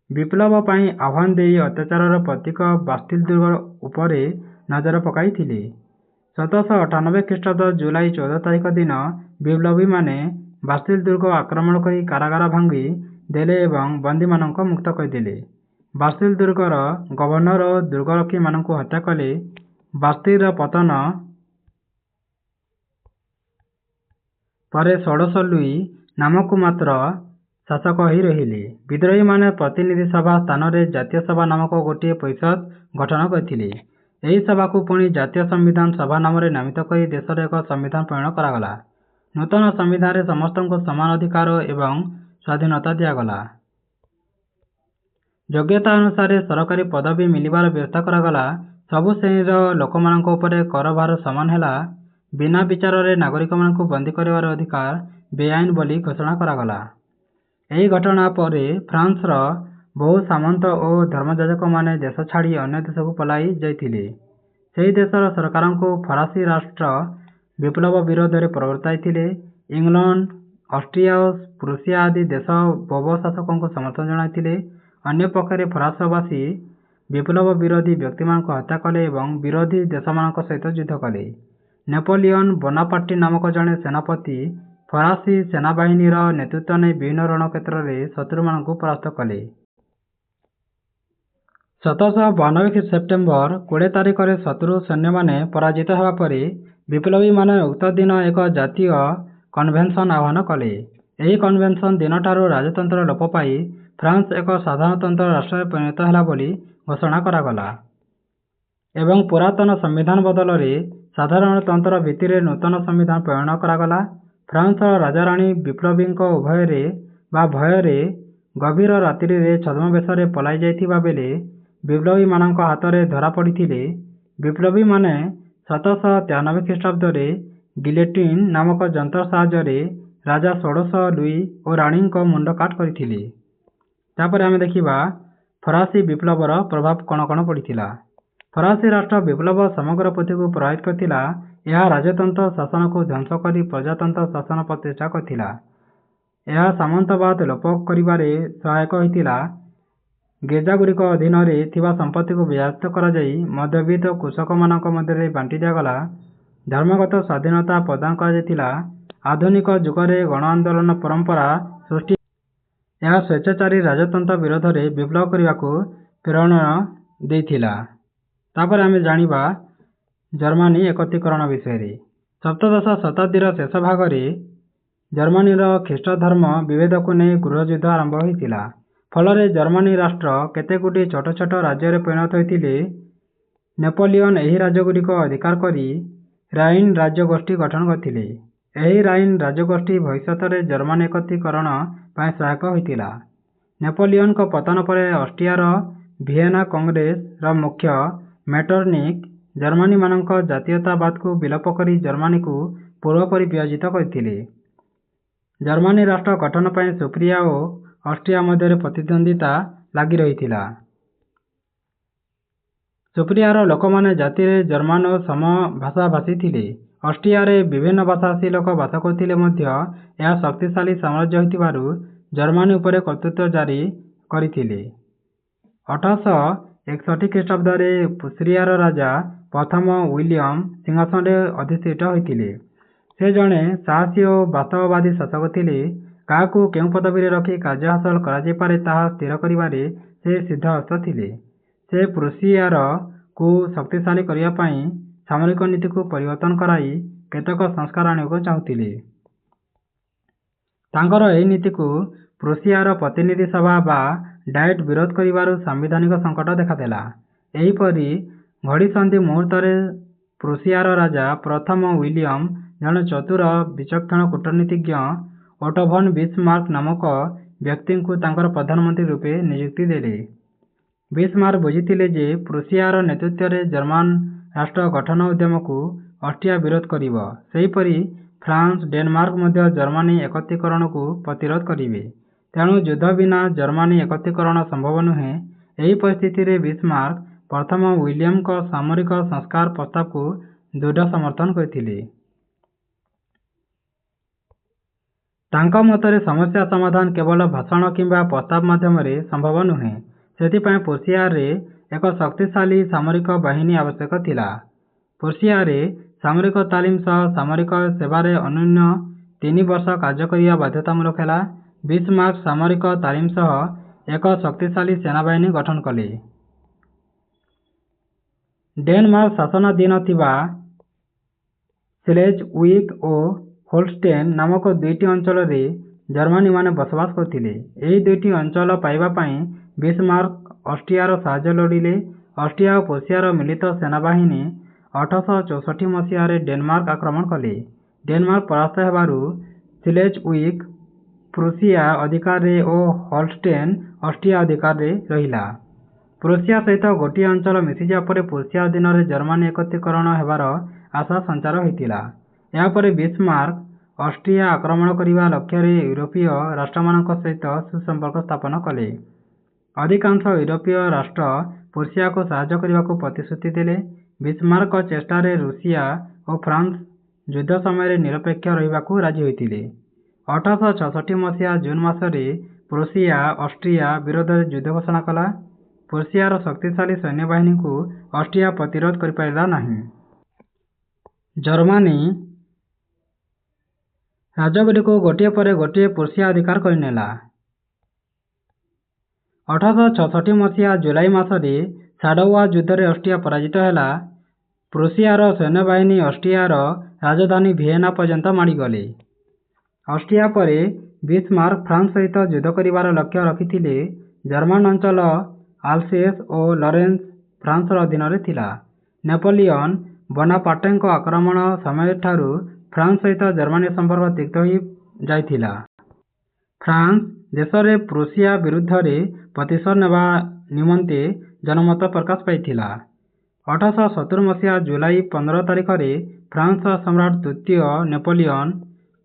ବିପ୍ଳବ ପାଇଁ ଆହ୍ୱାନ ଦେଇ ଅତ୍ୟାଚାରର ପ୍ରତୀକ ବାଷ୍ଟିଲ ଦୁର୍ଗ ଉପରେ ନଜର ପକାଇଥିଲେ। 1798 ଖ୍ରୀଷ୍ଟାବ୍ଦ ଜୁଲାଇ 14 ତାରିଖ ଦିନ ବିପ୍ଳବୀମାନେ ବାଷ୍ଟିଲ ଦୁର୍ଗ ଆକ୍ରମଣ କରି କାରାଗାର ଭାଙ୍ଗି ଦେଲେ ଏବଂ ବନ୍ଦୀମାନଙ୍କୁ ମୁକ୍ତ କରିଦେଲେ। ବାଷ୍ଟିଲ ଦୁର୍ଗର ଗଭର୍ଣ୍ଣର ଓ ଦୁର୍ଗରକ୍ଷୀମାନଙ୍କୁ ହତ୍ୟା କଲେ। ବାଷ୍ଟିଲର ପତନ ପରେ 16 ଲୁଇ ନାମକୁ ମାତ୍ର ଶାସକ ହୋଇ ରହିଲେ। ବିଦ୍ରୋହୀମାନେ ପ୍ରତିନିଧି ସଭା ସ୍ଥାନରେ ଜାତୀୟ ସଭା ନାମକ ଗୋଟିଏ ପରିଷଦ ଗଠନ କରିଥିଲେ। ଏହି ସଭାକୁ ପୁଣି ଜାତୀୟ ସମ୍ବିଧାନ ସଭା ନାମରେ ନାମିତ କରି ଦେଶରେ ଏକ ସମ୍ବିଧାନ ପ୍ରଣୟନ କରାଗଲା। ନୂତନ ସମ୍ବିଧାନରେ ସମସ୍ତଙ୍କୁ ସମାନ ଅଧିକାର ଏବଂ ସ୍ୱାଧୀନତା ଦିଆଗଲା। ଯୋଗ୍ୟତା ଅନୁସାରେ ସରକାରୀ ପଦବୀ ମିଳିବାର ବ୍ୟବସ୍ଥା କରାଗଲା। ସବୁ ଶ୍ରେଣୀର ଲୋକମାନଙ୍କ ଉପରେ କର ଭାର ସମାନ ହେଲା। ବିନା ବିଚାରରେ ନାଗରିକମାନଙ୍କୁ ବନ୍ଦୀ କରିବାର ଅଧିକାର ବେଆଇନ ବୋଲି ଘୋଷଣା କରାଗଲା। ଏହି ଘଟଣା ପରେ ଫ୍ରାନ୍ସର ବହୁ ସାମନ୍ତ ଓ ଧର୍ମଯାଜକମାନେ ଦେଶ ଛାଡ଼ି ଅନ୍ୟ ଦେଶକୁ ପଳାଇ ଯାଇଥିଲେ। ସେହି ଦେଶର ସରକାରଙ୍କୁ ଫରାସୀ ରାଷ୍ଟ୍ର ବିପ୍ଳବ ବିରୋଧରେ ପ୍ରବର୍ତ୍ତାଇଥିଲେ। ଇଂଲଣ୍ଡ, ଅଷ୍ଟ୍ରିଆ ଓ ପ୍ରୁସିଆ ଆଦି ଦେଶ ବୋବୋ ଶାସକଙ୍କୁ ସମର୍ଥନ ଜଣାଇଥିଲେ। ଅନ୍ୟପକ୍ଷରେ ଫରାସବାସୀ ବିପ୍ଳବ ବିରୋଧୀ ବ୍ୟକ୍ତିମାନଙ୍କୁ ହତ୍ୟା କଲେ ଏବଂ ବିରୋଧୀ ଦେଶମାନଙ୍କ ସହିତ ଯୁଦ୍ଧ କଲେ। ନେପୋଲିଅନ ବୋନାପାର୍ଟ ନାମକ ଜଣେ ସେନାପତି ଫରାସୀ ସେନାବାହିନୀର ନେତୃତ୍ୱ ନେଇ ବିଭିନ୍ନ ରଣକ୍ଷେତ୍ରରେ ଶତ୍ରୁମାନଙ୍କୁ ପରାସ୍ତ କଲେ। 1792 ସେପ୍ଟେମ୍ବର 20 ତାରିଖରେ ଶତ୍ରୁ ସୈନ୍ୟମାନେ ପରାଜିତ ହେବା ପରେ ବିପ୍ଳବୀମାନେ ଉକ୍ତ ଦିନ ଏକ ଜାତୀୟ କନଭେନସନ ଆହ୍ୱାନ କଲେ। ଏହି କନଭେନସନ ଦିନଠାରୁ ରାଜତନ୍ତ୍ର ଲୋପ ପାଇ ଫ୍ରାନ୍ସ ଏକ ସାଧାରଣତନ୍ତ୍ର ରାଷ୍ଟ୍ରରେ ପରିଣତ ହେଲା ବୋଲି ଘୋଷଣା କରାଗଲା ଏବଂ ପୁରାତନ ସମ୍ବିଧାନ ବଦଳରେ ସାଧାରଣତନ୍ତ୍ର ଭିତ୍ତିରେ ନୂତନ ସମ୍ବିଧାନ ପ୍ରଣୟନ କରାଗଲା। ଫ୍ରାନ୍ସର ରାଜାରାଣୀ ବିପ୍ଳବୀଙ୍କ ଭୟରେ ଗଭୀର ରାତ୍ରିରେ ଛଦ୍ମବେଶରେ ପଳାଇ ଯାଇଥିବା ବେଳେ ବିପ୍ଳବୀମାନଙ୍କ ହାତରେ ଧରା ପଡ଼ିଥିଲେ। ବିପ୍ଳବୀମାନେ 1793 ଖ୍ରୀଷ୍ଟାବ୍ଦରେ ଗିଲେଟିନ ନାମକ ଯନ୍ତ୍ର ସାହାଯ୍ୟରେ ରାଜା 16 ଲୁଇ ଓ ରାଣୀଙ୍କ ମୁଣ୍ଡ କାଟ କରିଥିଲେ। ତାପରେ ଆମେ ଦେଖିବା ଫରାସୀ ବିପ୍ଳବର ପ୍ରଭାବ କଣ କଣ ପଡ଼ିଥିଲା। ଫରାସୀ ରାଷ୍ଟ୍ର ବିପ୍ଳବ ସମଗ୍ର ପୃଥ୍ୱୀକୁ ପ୍ରଭାବିତ କରିଥିଲା। ଏହା ରାଜତନ୍ତ୍ର ଶାସନକୁ ଧ୍ୱଂସ କରି ପ୍ରଜାତନ୍ତ୍ର ଶାସନ ପ୍ରତିଷ୍ଠା କରିଥିଲା। ଏହା ସାମନ୍ତବାଦ ଲୋପ କରିବାରେ ସହାୟକ ହୋଇଥିଲା। ଗିର୍ଜାଗୁଡ଼ିକ ଅଧୀନରେ ଥିବା ସମ୍ପତ୍ତିକୁ ବାଜ୍ୟାପ୍ତ କରାଯାଇ ମଧ୍ୟବିତ୍ତ କୃଷକମାନଙ୍କ ମଧ୍ୟରେ ବାଣ୍ଟି ଦିଆଗଲା। ଧର୍ମଗତ ସ୍ୱାଧୀନତା ପ୍ରଦାନ କରାଯାଇଥିଲା। ଆଧୁନିକ ଯୁଗରେ ଗଣ ଆନ୍ଦୋଳନ ପରମ୍ପରା ସୃଷ୍ଟି ଏହା ସ୍ୱେଚ୍ଛାଚାରୀ ରାଜତନ୍ତ୍ର ବିରୋଧରେ ବିପ୍ଳବ କରିବାକୁ ପ୍ରେରଣା ଦେଇଥିଲା। ତାପରେ ଆମେ ଜାଣିବା ଜର୍ମାନୀ ଏକତ୍ରୀକରଣ ବିଷୟରେ। ସପ୍ତଦଶ ଶତାବ୍ଦୀର ଶେଷ ଭାଗରେ ଜର୍ମାନୀର ଖ୍ରୀଷ୍ଟଧର୍ମ ବିଭେଦକୁ ନେଇ ଗୃହଯୁଦ୍ଧ ଆରମ୍ଭ ହୋଇଥିଲା। ଫଳରେ ଜର୍ମାନୀ ରାଷ୍ଟ୍ର କେତେଗୁଡ଼ିଏ ଛୋଟ ଛୋଟ ରାଜ୍ୟରେ ପରିଣତ ହୋଇଥିଲେ। ନେପୋଲିଅନ ଏହି ରାଜ୍ୟଗୁଡ଼ିକ ଅଧିକାର କରି ରାଇନ ରାଜ୍ୟଗୋଷ୍ଠୀ ଗଠନ କରିଥିଲେ। ଏହି ରାଇନ ରାଜ୍ୟଗୋଷ୍ଠୀ ଭବିଷ୍ୟତରେ ଜର୍ମାନୀ ଏକତ୍ରୀକରଣ ପାଇଁ ସହାୟକ ହୋଇଥିଲା। ନେପୋଲିଅନଙ୍କ ପତନ ପରେ ଅଷ୍ଟ୍ରିଆର ଭିଏନା କଂଗ୍ରେସର ମୁଖ୍ୟ ମେଟରନିଖ ଜର୍ମାନୀମାନଙ୍କ ଜାତୀୟତାବାଦକୁ ବିଲୋପ କରି ଜର୍ମାନୀକୁ ପୂର୍ବପରି ବିଭାଜିତ କରିଥିଲେ। ଜର୍ମାନୀ ରାଷ୍ଟ୍ର ଗଠନ ପାଇଁ ସୁପ୍ରିୟା ଓ ଅଷ୍ଟ୍ରିଆ ମଧ୍ୟରେ ପ୍ରତିଦ୍ୱନ୍ଦ୍ୱିତା ଲାଗି ରହିଥିଲା। ସୁପ୍ରିୟାର ଲୋକମାନେ ଜାତିରେ ଜର୍ମାନ ଓ ସମ ଭାଷାଭାଷୀ ଥିଲେ। ଅଷ୍ଟ୍ରିଆରେ ବିଭିନ୍ନ ଭାଷାଭାଷୀ ଲୋକ ବାସ କରୁଥିଲେ ମଧ୍ୟ ଏହା ଶକ୍ତିଶାଳୀ ସାମ୍ରାଜ୍ୟ ହୋଇଥିବାରୁ ଜର୍ମାନୀ ଉପରେ କର୍ତ୍ତୃତ୍ୱ ଜାରି କରିଥିଲେ। 1861 ଖ୍ରୀଷ୍ଟାବ୍ଦରେ ପ୍ରୁସିଆର ରାଜା ପ୍ରଥମ ୱିଲିୟମ ସିଂହାସନରେ ଅଧିଷ୍ଠିତ ହୋଇଥିଲେ। ସେ ଜଣେ ସାହସୀ ଓ ବାସ୍ତବବାଦୀ ଶାସକ ଥିଲେ। କାହାକୁ କେଉଁ ପଦବୀରେ ରଖି କାର୍ଯ୍ୟ ହାସଲ କରାଯାଇପାରେ ତାହା ସ୍ଥିର କରିବାରେ ସେ ସିଦ୍ଧହସ୍ତ ଥିଲେ। ସେ ପ୍ରୁସିଆକୁ ଶକ୍ତିଶାଳୀ କରିବା ପାଇଁ ସାମରିକ ନୀତିକୁ ପରିବର୍ତ୍ତନ କରାଇ କେତେକ ସଂସ୍କାର ଆଣିବାକୁ ଚାହୁଁଥିଲେ। ତାଙ୍କର ଏହି ନୀତିକୁ ପ୍ରୁସିଆର ପ୍ରତିନିଧି ସଭା ବା ଡାଏଟ୍ ବିରୋଧ କରିବାରୁ ସାମ୍ବିଧାନିକ ସଙ୍କଟ ଦେଖାଦେଲା। ଏହିପରି ଘଡ଼ିସନ୍ଧି ମୁହୂର୍ତ୍ତରେ ପ୍ରୁସିଆର ରାଜା ପ୍ରଥମ ୱିଲିୟମ ଜଣେ ଚତୁର ବିଚକ୍ଷଣ କୂଟନୀତିଜ୍ଞ ଓଟୋ ଭନ୍ ବିସ୍ମାର୍କ ନାମକ ବ୍ୟକ୍ତିଙ୍କୁ ତାଙ୍କର ପ୍ରଧାନମନ୍ତ୍ରୀ ରୂପେ ନିଯୁକ୍ତି ଦେଲେ। ବିସ୍ମାର୍କ ବୁଝିଥିଲେ ଯେ ପ୍ରୁସିଆର ନେତୃତ୍ୱରେ ଜର୍ମାନ ରାଷ୍ଟ୍ର ଗଠନ ଉଦ୍ୟମକୁ ଅଷ୍ଟ୍ରିଆ ବିରୋଧ କରିବ। ସେହିପରି ଫ୍ରାନ୍ସ, ଡେନମାର୍କ ମଧ୍ୟ ଜର୍ମାନୀ ଏକତ୍ରୀକରଣକୁ ପ୍ରତିରୋଧ କରିବେ। ତେଣୁ ଯୁଦ୍ଧ ବିନା ଜର୍ମାନୀ ଏକତ୍ରୀକରଣ ସମ୍ଭବ ନୁହେଁ। ଏହି ପରିସ୍ଥିତିରେ ବିସ୍ମାର୍କ ପ୍ରଥମ ୱିଲିୟମଙ୍କ ସାମରିକ ସଂସ୍କାର ପ୍ରସ୍ତାବକୁ ଦୃଢ଼ ସମର୍ଥନ କରିଥିଲେ। ତାଙ୍କ ମତରେ ସମସ୍ୟା ସମାଧାନ କେବଳ ଭାଷଣ କିମ୍ବା ପ୍ରସ୍ତାବ ମାଧ୍ୟମରେ ସମ୍ଭବ ନୁହେଁ। ସେଥିପାଇଁ ପ୍ରୁସିଆରେ ଏକ ଶକ୍ତିଶାଳୀ ସାମରିକ ବାହିନୀ ଆବଶ୍ୟକ ଥିଲା। ପ୍ରୁସିଆରେ ସାମରିକ ତାଲିମ ସହ ସାମରିକ ସେବାରେ ଅନ୍ୟୁନ 3 ବର୍ଷ କାର୍ଯ୍ୟ କରିବା ବାଧ୍ୟତାମୂଳକ ହେଲା। ବିସ୍ମାର୍କ ସାମରିକ ତାଲିମ ସହ ଏକ ଶକ୍ତିଶାଳୀ ସେନାବାହିନୀ ଗଠନ କଲେ। ଡେନମାର୍କ ଶାସନାଧୀନ ଥିବା ସ୍ଲେଜୱିଗ ଓ ହୋଲଷ୍ଟେନ୍ ନାମକ ଦୁଇଟି ଅଞ୍ଚଳରେ ଜର୍ମାନୀମାନେ ବସବାସ କରୁଥିଲେ। ଏହି ଦୁଇଟି ଅଞ୍ଚଳ ପାଇବା ପାଇଁ ବିସ୍ମାର୍କ ଅଷ୍ଟ୍ରିଆର ସାହାଯ୍ୟ ଲୋଡ଼ିଲେ। ଅଷ୍ଟ୍ରିଆ ଓ ପ୍ରୁସିଆର ମିଳିତ ସେନାବାହିନୀ 1864 ମସିହାରେ ଡେନମାର୍କ ଆକ୍ରମଣ କଲେ। ଡେନମାର୍କ ପରାସ୍ତ ହେବାରୁ ସ୍ଲେଜୱିଗ ପ୍ରୁସିଆ ଅଧିକାରରେ ଓ ହୋଲଷ୍ଟେନ୍ ଅଷ୍ଟ୍ରିଆ ଅଧିକାରରେ ରହିଲା। ପ୍ରୁସିଆ ସହିତ ଗୋଟିଏ ଅଞ୍ଚଳ ମିଶିଯିବା ପରେ ପ୍ରୁସିଆ ଅଧୀନରେ ଜର୍ମାନୀ ଏକତ୍ରୀକରଣ ହେବାର ଆଶା ସଞ୍ଚାର ହୋଇଥିଲା। ଏହାପରେ ବିସ୍ମାର୍କ ଅଷ୍ଟ୍ରିଆ ଆକ୍ରମଣ କରିବା ଲକ୍ଷ୍ୟରେ ୟୁରୋପୀୟ ରାଷ୍ଟ୍ରମାନଙ୍କ ସହିତ ସୁସମ୍ପର୍କ ସ୍ଥାପନ କଲେ। ଅଧିକାଂଶ ୟୁରୋପୀୟ ରାଷ୍ଟ୍ର ପ୍ରୁସିଆକୁ ସାହାଯ୍ୟ କରିବାକୁ ପ୍ରତିଶ୍ରୁତି ଦେଲେ। ବିସ୍ମାର୍କଙ୍କ ଚେଷ୍ଟାରେ ରୁଷିଆ ଓ ଫ୍ରାନ୍ସ ଯୁଦ୍ଧ ସମୟରେ ନିରପେକ୍ଷ ରହିବାକୁ ରାଜି ହୋଇଥିଲେ। 1866 ମସିହା ଜୁନ ମାସରେ ପ୍ରୁସିଆ ଅଷ୍ଟ୍ରିଆ ବିରୋଧରେ ଯୁଦ୍ଧ ଘୋଷଣା କଲା। ପ୍ରୁସିଆର ଶକ୍ତିଶାଳୀ ସୈନ୍ୟବାହିନୀକୁ ଅଷ୍ଟ୍ରିଆ ପ୍ରତିରୋଧ କରିପାରିଲା ନାହିଁ। ଜର୍ମାନୀ ରାଜ୍ୟଗୁଡ଼ିକୁ ଗୋଟିଏ ପରେ ଗୋଟିଏ ପ୍ରୁସିଆ ଅଧିକାର କରିନେଲା। 1866 ମସିହା ଜୁଲାଇ ମାସରେ ସାଡୱା ଯୁଦ୍ଧରେ ଅଷ୍ଟ୍ରିଆ ପରାଜିତ ହେଲା। ପ୍ରୁସିଆର ସୈନ୍ୟବାହିନୀ ଅଷ୍ଟ୍ରିଆର ରାଜଧାନୀ ଭିଏନା ପର୍ଯ୍ୟନ୍ତ ମାଡ଼ିଗଲେ। ଅଷ୍ଟ୍ରିଆ ପରେ ବିସ୍ମାର୍କ ଫ୍ରାନ୍ସ ସହିତ ଯୁଦ୍ଧ କରିବାର ଲକ୍ଷ୍ୟ ରଖିଥିଲେ। ଜର୍ମାନ ଅଞ୍ଚଳ ଆଲସେସ୍ ଓ ଲରେନ୍ସ ଫ୍ରାନ୍ସର ଅଧୀନରେ ଥିଲା। ନେପୋଲିଅନ ବୋନାପାର୍ଟଙ୍କ ଆକ୍ରମଣ ସମୟଠାରୁ ଫ୍ରାନ୍ସ ସହିତ ଜର୍ମାନୀ ସମ୍ପର୍କ ତିକ୍ତ ହୋଇ ଯାଇଥିଲା। ଫ୍ରାନ୍ସ ଦେଶରେ ପ୍ରୁସିଆ ବିରୁଦ୍ଧରେ ପ୍ରତିଶୋଧ ନେବା ନିମନ୍ତେ ଜନମତ ପ୍ରକାଶ ପାଇଥିଲା। 1870 ମସିହା ଜୁଲାଇ 15 ତାରିଖରେ ଫ୍ରାନ୍ସର ସମ୍ରାଟ ତୃତୀୟ ନେପୋଲିଅନ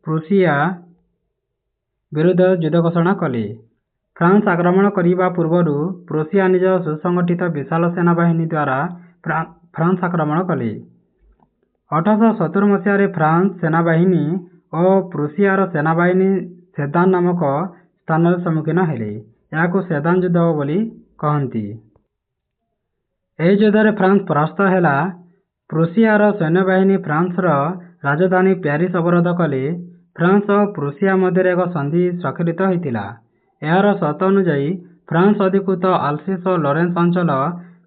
ପ୍ରୁସିଆ ବିରୁଦ୍ଧରେ ଯୁଦ୍ଧ ଘୋଷଣା କଲେ। ଫ୍ରାନ୍ସ ଆକ୍ରମଣ କରିବା ପୂର୍ବରୁ ପ୍ରୁସିଆ ନିଜ ସୁସଂଗଠିତ ବିଶାଳ ସେନାବାହିନୀ ଦ୍ୱାରା ଫ୍ରାନ୍ସ ଆକ୍ରମଣ କଲେ। 1870 ମସିହାରେ ଫ୍ରାନ୍ସ ସେନାବାହିନୀ ଓ ପ୍ରୁସିଆର ସେନାବାହିନୀ ସେଦାନ ନାମକ ସ୍ଥାନରେ ସମ୍ମୁଖୀନ ହେଲେ। ଏହାକୁ ସେଦାନ ଯୁଦ୍ଧ ବୋଲି କହନ୍ତି। ଏହି ଯୁଦ୍ଧରେ ଫ୍ରାନ୍ସ ପରାସ୍ତ ହେଲା। ପ୍ରୁସିଆର ସୈନ୍ୟବାହିନୀ ଫ୍ରାନ୍ସର ରାଜଧାନୀ ପ୍ୟାରିସ ଅବରୋଧ କଲେ। ଫ୍ରାନ୍ସ ଓ ପ୍ରୁସିଆ ମଧ୍ୟରେ ଏକ ସନ୍ଧି ସ୍ୱାକ୍ଷରିତ ହୋଇଥିଲା। ଏହାର ସର୍ତ୍ତ ଅନୁଯାୟୀ ଫ୍ରାନ୍ସ ଅଧିକୃତ ଆଲସେସ୍ ଓ ଲରେନ୍ସ ଅଞ୍ଚଳ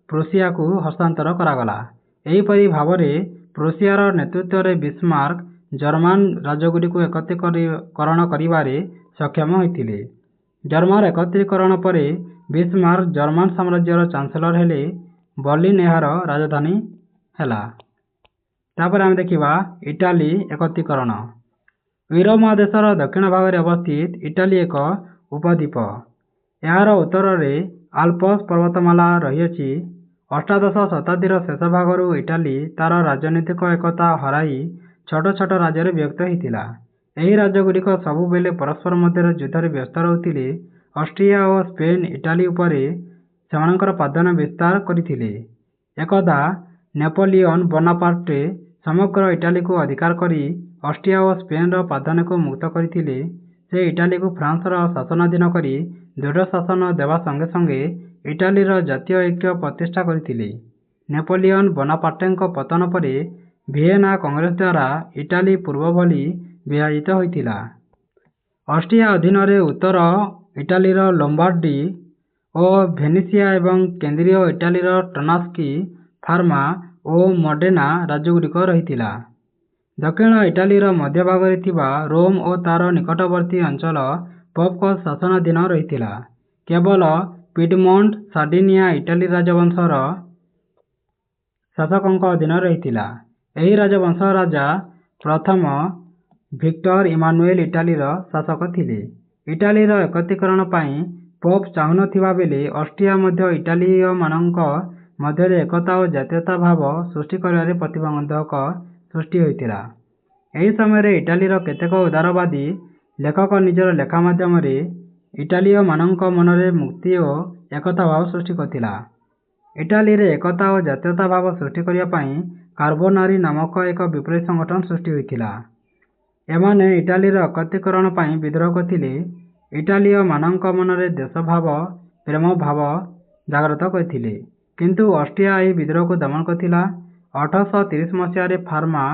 ପ୍ରୁସିଆକୁ ହସ୍ତାନ୍ତର କରାଗଲା। ଏହିପରି ଭାବରେ ପ୍ରୁସିଆର ନେତୃତ୍ୱରେ ବିସ୍ମାର୍କ ଜର୍ମାନ ରାଜ୍ୟଗୁଡ଼ିକୁ ଏକତ୍ରୀକରଣ କରିବାରେ ସକ୍ଷମ ହୋଇଥିଲେ। ଜର୍ମାନ ଏକତ୍ରୀକରଣ ପରେ ବିସ୍ମାର୍କ ଜର୍ମାନ ସାମ୍ରାଜ୍ୟର ଚାନ୍ସେଲର ହେଲେ। ବର୍ଲିନ ଏହାର ରାଜଧାନୀ ହେଲା। ତାପରେ ଆମେ ଦେଖିବା ଇଟାଲୀ ଏକତ୍ରୀକରଣ। ୟୁରୋପ ମହାଦେଶର ଦକ୍ଷିଣ ଭାଗରେ ଅବସ୍ଥିତ ଇଟାଲୀ ଏକ ଉପଦ୍ୱୀପ। ଏହାର ଉତ୍ତରରେ ଆଲ୍ପସ ପର୍ବତମାଳା ରହିଅଛି। ଅଷ୍ଟାଦଶ ଶତାବ୍ଦୀର ଶେଷ ଭାଗରୁ ଇଟାଲୀ ତାର ରାଜନୈତିକ ଏକତା ହରାଇ ଛୋଟ ଛୋଟ ରାଜ୍ୟରେ ବିଭକ୍ତ ହୋଇଥିଲା। ଏହି ରାଜ୍ୟଗୁଡ଼ିକ ସବୁବେଳେ ପରସ୍ପର ମଧ୍ୟରେ ଯୁଦ୍ଧରେ ବ୍ୟସ୍ତ ରହୁଥିଲେ। ଅଷ୍ଟ୍ରିଆ ଓ ସ୍ପେନ୍ ଇଟାଲୀ ଉପରେ ସେମାନଙ୍କର ପ୍ରାଧାନ୍ୟ ବିସ୍ତାର କରିଥିଲେ। ଏକଦା ନେପୋଲିଅନ ବୋନାପାର୍ଟ ସମଗ୍ର ଇଟାଲୀକୁ ଅଧିକାର କରି ଅଷ୍ଟ୍ରିଆ ଓ ସ୍ପେନ୍ର ପ୍ରାଧାନ୍ୟକୁ ମୁକ୍ତ କରିଥିଲେ। ସେ ଇଟାଲୀକୁ ଫ୍ରାନ୍ସର ଶାସନାଧୀନ କରି ଦୃଢ଼ ଶାସନ ଦେବା ସଙ୍ଗେ ସଙ୍ଗେ ଇଟାଲୀର ଜାତୀୟ ଐକ୍ୟ ପ୍ରତିଷ୍ଠା କରିଥିଲେ। ନେପୋଲିଅନ ବୋନାପାର୍ଟଙ୍କ ପତନ ପରେ ଭିଏନା କଂଗ୍ରେସ ଦ୍ୱାରା ଇଟାଲୀ ପୂର୍ବ ଭଳି ବିଭାଜିତ ହୋଇଥିଲା। ଅଷ୍ଟ୍ରିଆ ଅଧୀନରେ ଉତ୍ତର ଇଟାଲୀର ଲୋମ୍ବାର୍ଡି ଓ ଭେନିସିଆ ଏବଂ କେନ୍ଦ୍ରୀୟ ଇଟାଲୀର ଟସ୍କାନି, ପାର୍ମା ଓ ମଡେନା ରାଜ୍ୟଗୁଡ଼ିକ ରହିଥିଲା। ଦକ୍ଷିଣ ଇଟାଲୀର ମଧ୍ୟଭାଗରେ ଥିବା ରୋମ୍ ଓ ତାର ନିକଟବର୍ତ୍ତୀ ଅଞ୍ଚଳ ପୋପଙ୍କ ଶାସନାଧୀନ ରହିଥିଲା। କେବଳ ପିଡମୋଣ୍ଟ, ସାର୍ଡିନିଆ ଇଟାଲୀ ରାଜବଂଶର ଶାସକଙ୍କ ଅଧୀନରେ ରହିଥିଲା। ଏହି ରାଜବଂଶର ରାଜା ପ୍ରଥମ ଭିକ୍ଟର ଇମାନୁଏଲ ଇଟାଲୀର ଶାସକ ଥିଲେ। ଇଟାଲୀର ଏକୀକରଣ ପାଇଁ ପୋପ ଚାହୁଁନଥିବା ବେଳେ ଅଷ୍ଟ୍ରିଆ ମଧ୍ୟ ଇଟାଲୀୟମାନଙ୍କ ମଧ୍ୟରେ ଏକତା ଓ ଜାତୀୟତା ଭାବ ସୃଷ୍ଟି କରିବାରେ ପ୍ରତିବନ୍ଧକ ସୃଷ୍ଟି ହୋଇଥିଲା। ଏହି ସମୟରେ ଇଟାଲୀର କେତେକ ଉଦାରବାଦୀ ଲେଖକ ନିଜର ଲେଖା ମାଧ୍ୟମରେ ଇଟାଲୀୟମାନଙ୍କ ମନରେ ମୁକ୍ତି ଓ ଏକତା ଭାବ ସୃଷ୍ଟି କରିଥିଲା। ଇଟାଲୀରେ ଏକତା ଓ ଜାତୀୟତା ଭାବ ସୃଷ୍ଟି କରିବା ପାଇଁ କାର୍ବୋନାରି ନାମକ ଏକ ବିପ୍ଳବୀ ସଂଗଠନ ସୃଷ୍ଟି ହୋଇଥିଲା। ଏମାନେ ଇଟାଲୀର ଏକୀକରଣ ପାଇଁ ବିଦ୍ରୋହ କରିଥିଲେ। ଇଟାଲୀୟମାନଙ୍କ ମନରେ ଦେଶଭାବ, ପ୍ରେମ ଭାବ ଜାଗ୍ରତ କରିଥିଲେ। କିନ୍ତୁ ଅଷ୍ଟ୍ରିଆ ଏହି ବିଦ୍ରୋହକୁ ଦମନ କରିଥିଲା। 1830 ମସିହାରେ ପାର୍ମା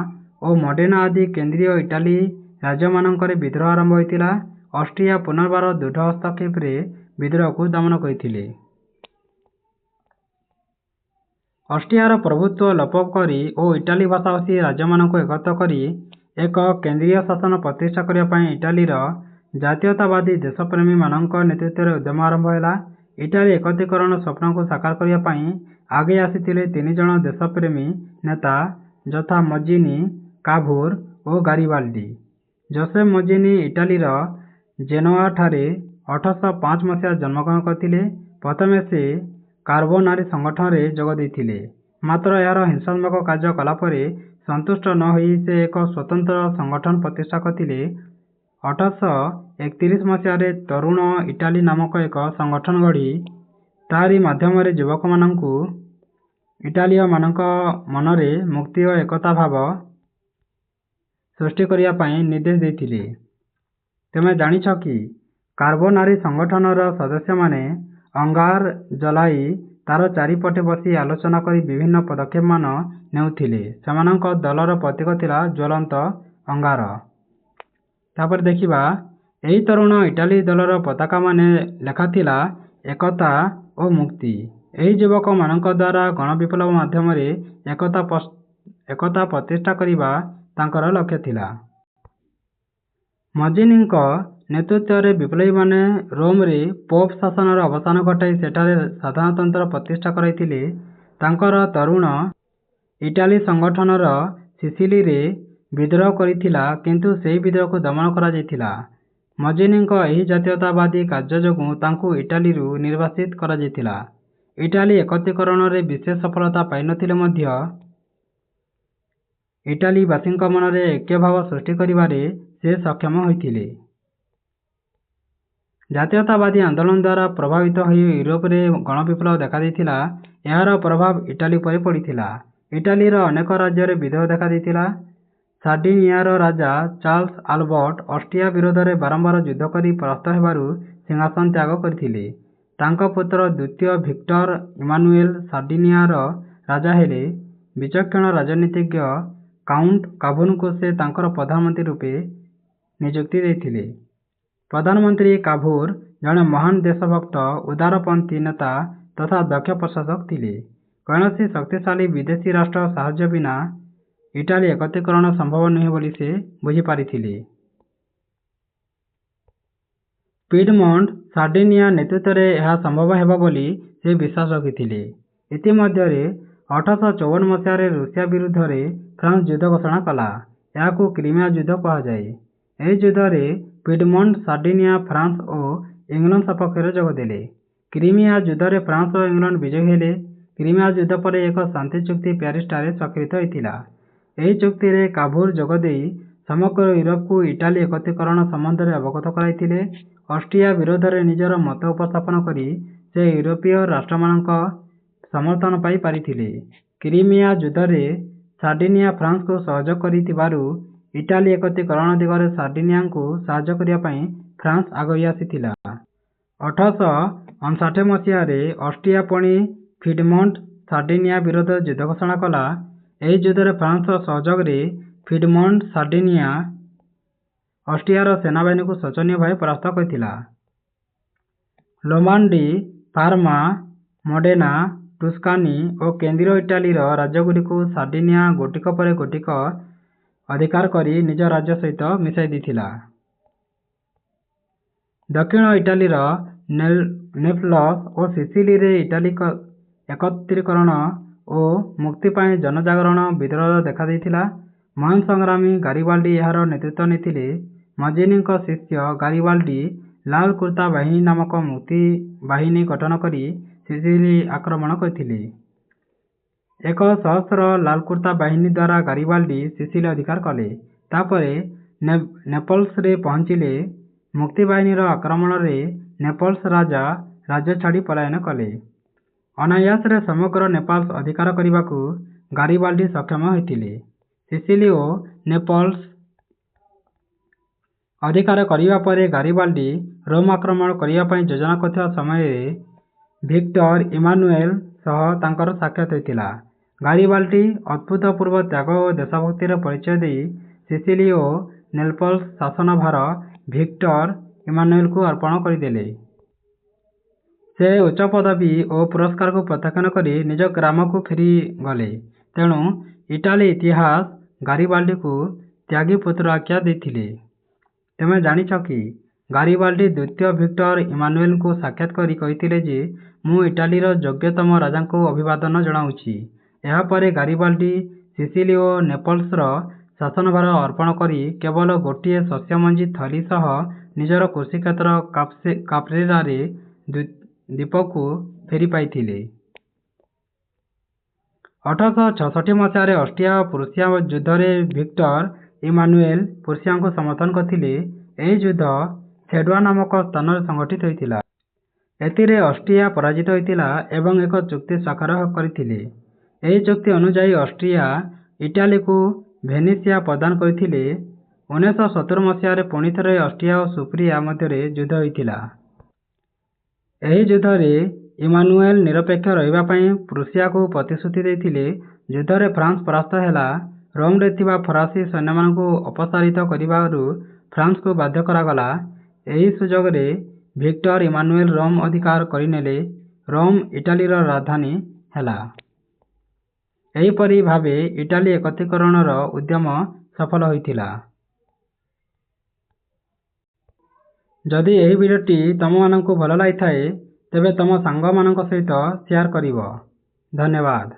ଓ ମଡେନା ଆଦି କେନ୍ଦ୍ରୀୟ ଇଟାଲୀ ରାଜ୍ୟମାନଙ୍କରେ ବିଦ୍ରୋହ ଆରମ୍ଭ ହୋଇଥିଲା। ଅଷ୍ଟ୍ରିଆ ପୁନର୍ବାର ଦୃଢ଼ ହସ୍ତକ୍ଷେପରେ ବିଦ୍ରୋହକୁ ଦମନ କରିଥିଲେ। ଅଷ୍ଟ୍ରିଆର ପ୍ରଭୁତ୍ୱ ଲୋପ କରି ଓ ଇଟାଲୀ ଭାଷାଭାଷୀ ରାଜ୍ୟମାନଙ୍କୁ ଏକତ୍ର କରି ଏକ କେନ୍ଦ୍ରୀୟ ଶାସନ ପ୍ରତିଷ୍ଠା କରିବା ପାଇଁ ଇଟାଲୀର ଜାତୀୟତାବାଦୀ ଦେଶପ୍ରେମୀମାନଙ୍କ ନେତୃତ୍ୱରେ ଉଦ୍ୟମ ଆରମ୍ଭ ହେଲା। ଇଟାଲୀ ଏକୀକରଣ ସ୍ୱପ୍ନକୁ ସାକାର କରିବା ପାଇଁ ଆଗେଇ ଆସିଥିଲେ 3 ଜଣ ଦେଶପ୍ରେମୀ ନେତା ଯଥା ମଜିନି, କାଭୁର ଓ ଗାରିବାଲ୍ଡି। ଜୋସେଫ୍ ମଜିନି ଇଟାଲୀର ଜେନୋଆଠାରେ 1805 ମସିହାରେ ଜନ୍ମଗ୍ରହଣ କରିଥିଲେ। ପ୍ରଥମେ ସେ କାର୍ବୋନାରି ସଂଗଠନରେ ଯୋଗ ଦେଇଥିଲେ, ମାତ୍ର ଏହାର ହିଂସାତ୍ମକ କାର୍ଯ୍ୟ କଳାପରେ ସନ୍ତୁଷ୍ଟ ନ ହୋଇ ସେ ଏକ ସ୍ୱତନ୍ତ୍ର ସଂଗଠନ ପ୍ରତିଷ୍ଠା କରିଥିଲେ। 1831 ମସିହାରେ ତରୁଣ ଇଟାଲୀ ନାମକ ଏକ ସଂଗଠନ ଗଢ଼ି ତାରି ମାଧ୍ୟମରେ ଯୁବକମାନଙ୍କୁ ଇଟାଲୀୟମାନଙ୍କ ମନରେ ମୁକ୍ତି ଓ ଏକତା ଭାବ ସୃଷ୍ଟି କରିବା ପାଇଁ ନିର୍ଦ୍ଦେଶ ଦେଇଥିଲେ। ତୁମେ ଜାଣିଛ କି କାର୍ବୋନାରି ସଂଗଠନର ସଦସ୍ୟମାନେ ଅଙ୍ଗାର ଜଳାଇ ତାର ଚାରିପଟେ ବସି ଆଲୋଚନା କରି ବିଭିନ୍ନ ପଦକ୍ଷେପମାନ ନେଉଥିଲେ। ସେମାନଙ୍କ ଦଳର ପ୍ରତୀକ ଥିଲା ଜ୍ୱଳନ୍ତ ଅଙ୍ଗାର। ତାପରେ ଦେଖିବା, ଏହି ତରୁଣ ଇଟାଲୀ ଦଳର ପତାକାମାନେ ଲେଖାଥିଲା ଏକତା ଓ ମୁକ୍ତି। ଏହି ଯୁବକମାନଙ୍କ ଦ୍ୱାରା ଗଣବିପ୍ଳବ ମାଧ୍ୟମରେ ଏକତା ପ୍ରତିଷ୍ଠା କରିବା ତାଙ୍କର ଲକ୍ଷ୍ୟ ଥିଲା। ମଜିନିଙ୍କ ନେତୃତ୍ୱରେ ବିପ୍ଳବୀମାନେ ରୋମରେ ପୋପ ଶାସନର ଅବସାନ ଘଟାଇ ସେଠାରେ ସାଧାରଣତନ୍ତ୍ର ପ୍ରତିଷ୍ଠା କରାଇଥିଲେ। ତାଙ୍କର ତରୁଣ ଇଟାଲୀ ସଂଗଠନର ସିସିଲିରେ ବିଦ୍ରୋହ କରିଥିଲା, କିନ୍ତୁ ସେହି ବିଦ୍ରୋହକୁ ଦମନ କରାଯାଇଥିଲା। ମଜିନିଙ୍କ ଏହି ଜାତୀୟତାବାଦୀ କାର୍ଯ୍ୟ ଯୋଗୁଁ ତାଙ୍କୁ ଇଟାଲୀରୁ ନିର୍ବାସିତ କରାଯାଇଥିଲା। ଇଟାଲୀ ଏକୀକରଣରେ ବିଶେଷ ସଫଳତା ପାଇନଥିଲେ ମଧ୍ୟ ଇଟାଲୀବାସୀଙ୍କ ମନରେ ଐକ୍ୟଭାବ ସୃଷ୍ଟି କରିବାରେ ସେ ସକ୍ଷମ ହୋଇଥିଲେ। ଜାତୀୟତାବାଦୀ ଆନ୍ଦୋଳନ ଦ୍ୱାରା ପ୍ରଭାବିତ ହୋଇ ୟୁରୋପରେ ଗଣବିପ୍ଳବ ଦେଖାଦେଇଥିଲା। ଏହାର ପ୍ରଭାବ ଇଟାଲୀ ଉପରେ ପଡ଼ିଥିଲା। ଇଟାଲୀର ଅନେକ ରାଜ୍ୟରେ ବିଦ୍ରୋହ ଦେଖାଦେଇଥିଲା। ସାର୍ଡିନିଆର ରାଜା ଚାର୍ଲସ ଆଲବର୍ଟ ଅଷ୍ଟ୍ରିଆ ବିରୋଧରେ ବାରମ୍ବାର ଯୁଦ୍ଧ କରି ପରାସ୍ତ ହେବାରୁ ସିଂହାସନ ତ୍ୟାଗ କରିଥିଲେ। ତାଙ୍କ ପୁତ୍ର ଦ୍ୱିତୀୟ ଭିକ୍ଟର ଇମାନୁଏଲ ସାର୍ଡିନିଆର ରାଜା ହେଲେ। ବିଚକ୍ଷଣ ରାଜନୀତିଜ୍ଞ କାଉଣ୍ଟ କାଭୁରଙ୍କୁ ସେ ତାଙ୍କର ପ୍ରଧାନମନ୍ତ୍ରୀ ରୂପେ ନିଯୁକ୍ତି ଦେଇଥିଲେ। ପ୍ରଧାନମନ୍ତ୍ରୀ କାଭୁର ଜଣେ ମହାନ ଦେଶଭକ୍ତ, ଉଦାରପନ୍ଥୀ ନେତା ତଥା ଦକ୍ଷ ପ୍ରଶାସକ ଥିଲେ। କୌଣସି ଶକ୍ତିଶାଳୀ ବିଦେଶୀ ରାଷ୍ଟ୍ରର ସାହାଯ୍ୟ ବିନା ଇଟାଲୀ ଏକୀକରଣ ସମ୍ଭବ ନୁହେଁ ବୋଲି ସେ ବୁଝିପାରିଥିଲେ। ପିଡମୋଣ୍ଟ, ସାର୍ଡିନିଆ ନେତୃତ୍ୱରେ ଏହା ସମ୍ଭବ ହେବ ବୋଲି ସେ ବିଶ୍ୱାସ ରଖିଥିଲେ। ଇତିମଧ୍ୟରେ 1854 ମସିହାରେ ରୁଷିଆ ବିରୁଦ୍ଧରେ ଫ୍ରାନ୍ସ ଯୁଦ୍ଧ ଘୋଷଣା କଲା। ଏହାକୁ କ୍ରିମିଆ ଯୁଦ୍ଧ କୁହାଯାଏ। ଏହି ଯୁଦ୍ଧରେ ପିଡମୋଣ୍ଟ, ସାର୍ଡିନିଆ ଫ୍ରାନ୍ସ ଓ ଇଂଲଣ୍ଡ ସପକ୍ଷରେ ଯୋଗଦେଲେ। କ୍ରିମିଆ ଯୁଦ୍ଧରେ ଫ୍ରାନ୍ସ ଓ ଇଂଲଣ୍ଡ ବିଜୟୀ ହେଲେ। କ୍ରିମିଆ ଯୁଦ୍ଧ ପରେ ଏକ ଶାନ୍ତି ଚୁକ୍ତି ପ୍ୟାରିସ୍ଠାରେ ସ୍ୱାକ୍ଷରିତ ହୋଇଥିଲା। ଏହି ଚୁକ୍ତିରେ କାଭୁର ଯୋଗଦେଇ ସମଗ୍ର ୟୁରୋପକୁ ଇଟାଲୀ ଏକୀକରଣ ସମ୍ବନ୍ଧରେ ଅବଗତ କରାଇଥିଲେ। ଅଷ୍ଟ୍ରିଆ ବିରୋଧରେ ନିଜର ମତ ଉପସ୍ଥାପନ କରି ସେ ୟୁରୋପୀୟ ରାଷ୍ଟ୍ରମାନଙ୍କ ସମର୍ଥନ ପାଇ ପାରିଥିଲେ। କ୍ରିମିଆ ଯୁଦ୍ଧରେ ସାର୍ଡିନିଆ ଫ୍ରାନ୍ସକୁ ସହଯୋଗ କରିଥିବାରୁ ଇଟାଲୀ ଏକୀକରଣ ଦିଗରେ ସାର୍ଡିନିଆଙ୍କୁ ସାହାଯ୍ୟ କରିବା ପାଇଁ ଫ୍ରାନ୍ସ ଆଗେଇ ଆସିଥିଲା। 1859 ମସିହାରେ ଅଷ୍ଟ୍ରିଆ ପୁଣି ପିଡମୋଣ୍ଟ, ସାର୍ଡିନିଆ ବିରୋଧରେ ଯୁଦ୍ଧ ଘୋଷଣା କଲା। ଏହି ଯୁଦ୍ଧରେ ଫ୍ରାନ୍ସର ସହଯୋଗରେ ପିଡମଣ୍ଟ ସାର୍ଡିନିଆ ଅଷ୍ଟ୍ରିଆର ସେନାବାହିନୀକୁ ଶୋଚନୀୟ ଭାବେ ପରାସ୍ତ କରିଥିଲା। ଲୋମାଣ୍ଡି, ପାର୍ମା, ମଡେନା, ଟୁସ୍କାନି ଓ କେନ୍ଦ୍ରୀୟ ଇଟାଲୀର ରାଜ୍ୟଗୁଡ଼ିକୁ ସାର୍ଡିନିଆ ଗୋଟିକ ପରେ ଗୋଟିକ ଅଧିକାର କରି ନିଜ ରାଜ୍ୟ ସହିତ ମିଶାଇ ଦେଇଥିଲା। ଦକ୍ଷିଣ ଇଟାଲୀର ନେପଲସ ଓ ସିସିଲିରେ ଇଟାଲୀ ଏକତ୍ରୀକରଣ ଓ ମୁକ୍ତି ପାଇଁ ଜନଜାଗରଣ ବିଦ୍ରୋହ ଦେଖାଦେଇଥିଲା। ମହାନ ସଂଗ୍ରାମୀ ଗାରିବାଲ୍ଡି ଏହାର ନେତୃତ୍ୱ ନେଇଥିଲେ। ମଜିନିଙ୍କ ଶିଷ୍ୟ ଗାରିବାଲ୍ଡି ଲାଲ କୁର୍ତ୍ତା ବାହିନୀ ନାମକ ମୁକ୍ତି ବାହିନୀ ଗଠନ କରି ସିସିଲି ଆକ୍ରମଣ କରିଥିଲେ। 1,000 ଲାଲକୁର୍ତ୍ତା ବାହିନୀ ଦ୍ୱାରା ଗାରିବାଲ୍ଡି ସିସିଲି ଅଧିକାର କଲେ। ତାପରେ ନେପଲସରେ ପହଞ୍ଚିଲେ। ମୁକ୍ତି ବାହିନୀର ଆକ୍ରମଣରେ ନେପଲସ ରାଜା ରାଜ୍ୟ ଛାଡ଼ି ପଳାୟନ କଲେ। ଅନାୟାସରେ ସମଗ୍ର ନେପାଳ ଅଧିକାର କରିବାକୁ ଗାରିବାଲ୍ଡି ସକ୍ଷମ ହୋଇଥିଲେ। ସିସିଲି ଓ ନେପଲସ ଅଧିକାର କରିବା ପରେ ଗାରିବାଲ୍ଡି ରୋମ ଆକ୍ରମଣ କରିବା ପାଇଁ ଯୋଜନା କରୁଥିବା ସମୟରେ ଭିକ୍ଟର ଇମାନୁଏଲ ସହ ତାଙ୍କର ସାକ୍ଷାତ ହୋଇଥିଲା। ଗାରିବାଲ୍ଡି ଅଭୂତପୂର୍ବ ତ୍ୟାଗ ଓ ଦେଶଭକ୍ତିର ପରିଚୟ ଦେଇ ସିସିଲି ଓ ନେପଲସ ଶାସନଭାର ଭିକ୍ଟର ଇମାନୁଏଲଙ୍କୁ ଅର୍ପଣ କରିଦେଲେ। ସେ ଉଚ୍ଚ ପଦବୀ ଓ ପୁରସ୍କାରକୁ ପ୍ରତ୍ୟାଖ୍ୟାନ କରି ନିଜ ଗ୍ରାମକୁ ଫେରିଗଲେ। ତେଣୁ ଇଟାଲୀ ଇତିହାସ ଗାରିବାଲ୍ଡିକୁ ତ୍ୟାଗୀ ପୁତ୍ର ଆଖ୍ୟା ଦେଇଥିଲେ। ତୁମେ ଜାଣିଛ କି ଗାରିବାଲ୍ଡି ଦ୍ୱିତୀୟ ଭିକ୍ଟର ଇମାନୁଏଲଙ୍କୁ ସାକ୍ଷାତ କରି କହିଥିଲେ ଯେ ମୁଁ ଇଟାଲୀର ଯୋଗ୍ୟତମ ରାଜାଙ୍କୁ ଅଭିବାଦନ ଜଣାଉଛି। ଏହାପରେ ଗାରିବାଲ୍ଡି ସିସିଲି ଓ ନେପଲସର ଶାସନଭାର ଅର୍ପଣ କରି କେବଳ ଗୋଟିଏ ଶସ୍ୟମଞ୍ଜି ଥଳି ସହ ନିଜର କୃଷିକ୍ଷେତ୍ର କାପ୍ରେରାରେ ଦ୍ୱୀପକୁ ଫେରି ପାଇଥିଲେ। 1866 ମସିହାରେ ଅଷ୍ଟ୍ରିଆ ଓ ପ୍ରୁସିଆ ଯୁଦ୍ଧରେ ଭିକ୍ଟର ଇମାନୁଏଲ ପ୍ରୁସିଆଙ୍କୁ ସମର୍ଥନ କରିଥିଲେ। ଏହି ଯୁଦ୍ଧ ସେଡ୍ୱା ନାମକ ସ୍ଥାନରେ ସଂଘଟିତ ହୋଇଥିଲା। ଏଥିରେ ଅଷ୍ଟ୍ରିଆ ପରାଜିତ ହୋଇଥିଲା ଏବଂ ଏକ ଚୁକ୍ତି ସ୍ୱାକ୍ଷର କରିଥିଲେ। ଏହି ଚୁକ୍ତି ଅନୁଯାୟୀ ଅଷ୍ଟ୍ରିଆ ଇଟାଲୀକୁ ଭେନିସିଆ ପ୍ରଦାନ କରିଥିଲେ। 1970 ମସିହାରେ ପୁଣି ଥରେ ଅଷ୍ଟ୍ରିଆ ଓ ସୁପ୍ରିଆ ମଧ୍ୟରେ ଯୁଦ୍ଧ ହୋଇଥିଲା। ଏହି ଯୁଦ୍ଧରେ ଇମାନୁଏଲ ନିରପେକ୍ଷ ରହିବା ପାଇଁ ପ୍ରୁସିଆକୁ ପ୍ରତିଶ୍ରୁତି ଦେଇଥିଲେ। ଯୁଦ୍ଧରେ ଫ୍ରାନ୍ସ ପରାସ୍ତ ହେଲା। ରୋମରେ ଥିବା ଫରାସୀ ସୈନ୍ୟମାନଙ୍କୁ ଅପସାରିତ କରିବାରୁ ଫ୍ରାନ୍ସକୁ ବାଧ୍ୟ କରାଗଲା। ଏହି ସୁଯୋଗରେ ଭିକ୍ଟର ଇମାନୁଏଲ ରୋମ ଅଧିକାର କରିନେଲେ। ରୋମ ଇଟାଲୀର ରାଜଧାନୀ ହେଲା। ଏହିପରି ଭାବେ ଇଟାଲୀ ଏକତ୍ରୀକରଣର ଉଦ୍ୟମ ସଫଳ ହୋଇଥିଲା। ଯଦି ଏହି ଭିଡ଼ିଓଟି ତୁମମାନଙ୍କୁ ଭଲ ଲାଗିଥାଏ ତେବେ ତୁମ ସାଙ୍ଗମାନଙ୍କ ସହିତ ସେୟାର କରିବ। ଧନ୍ୟବାଦ।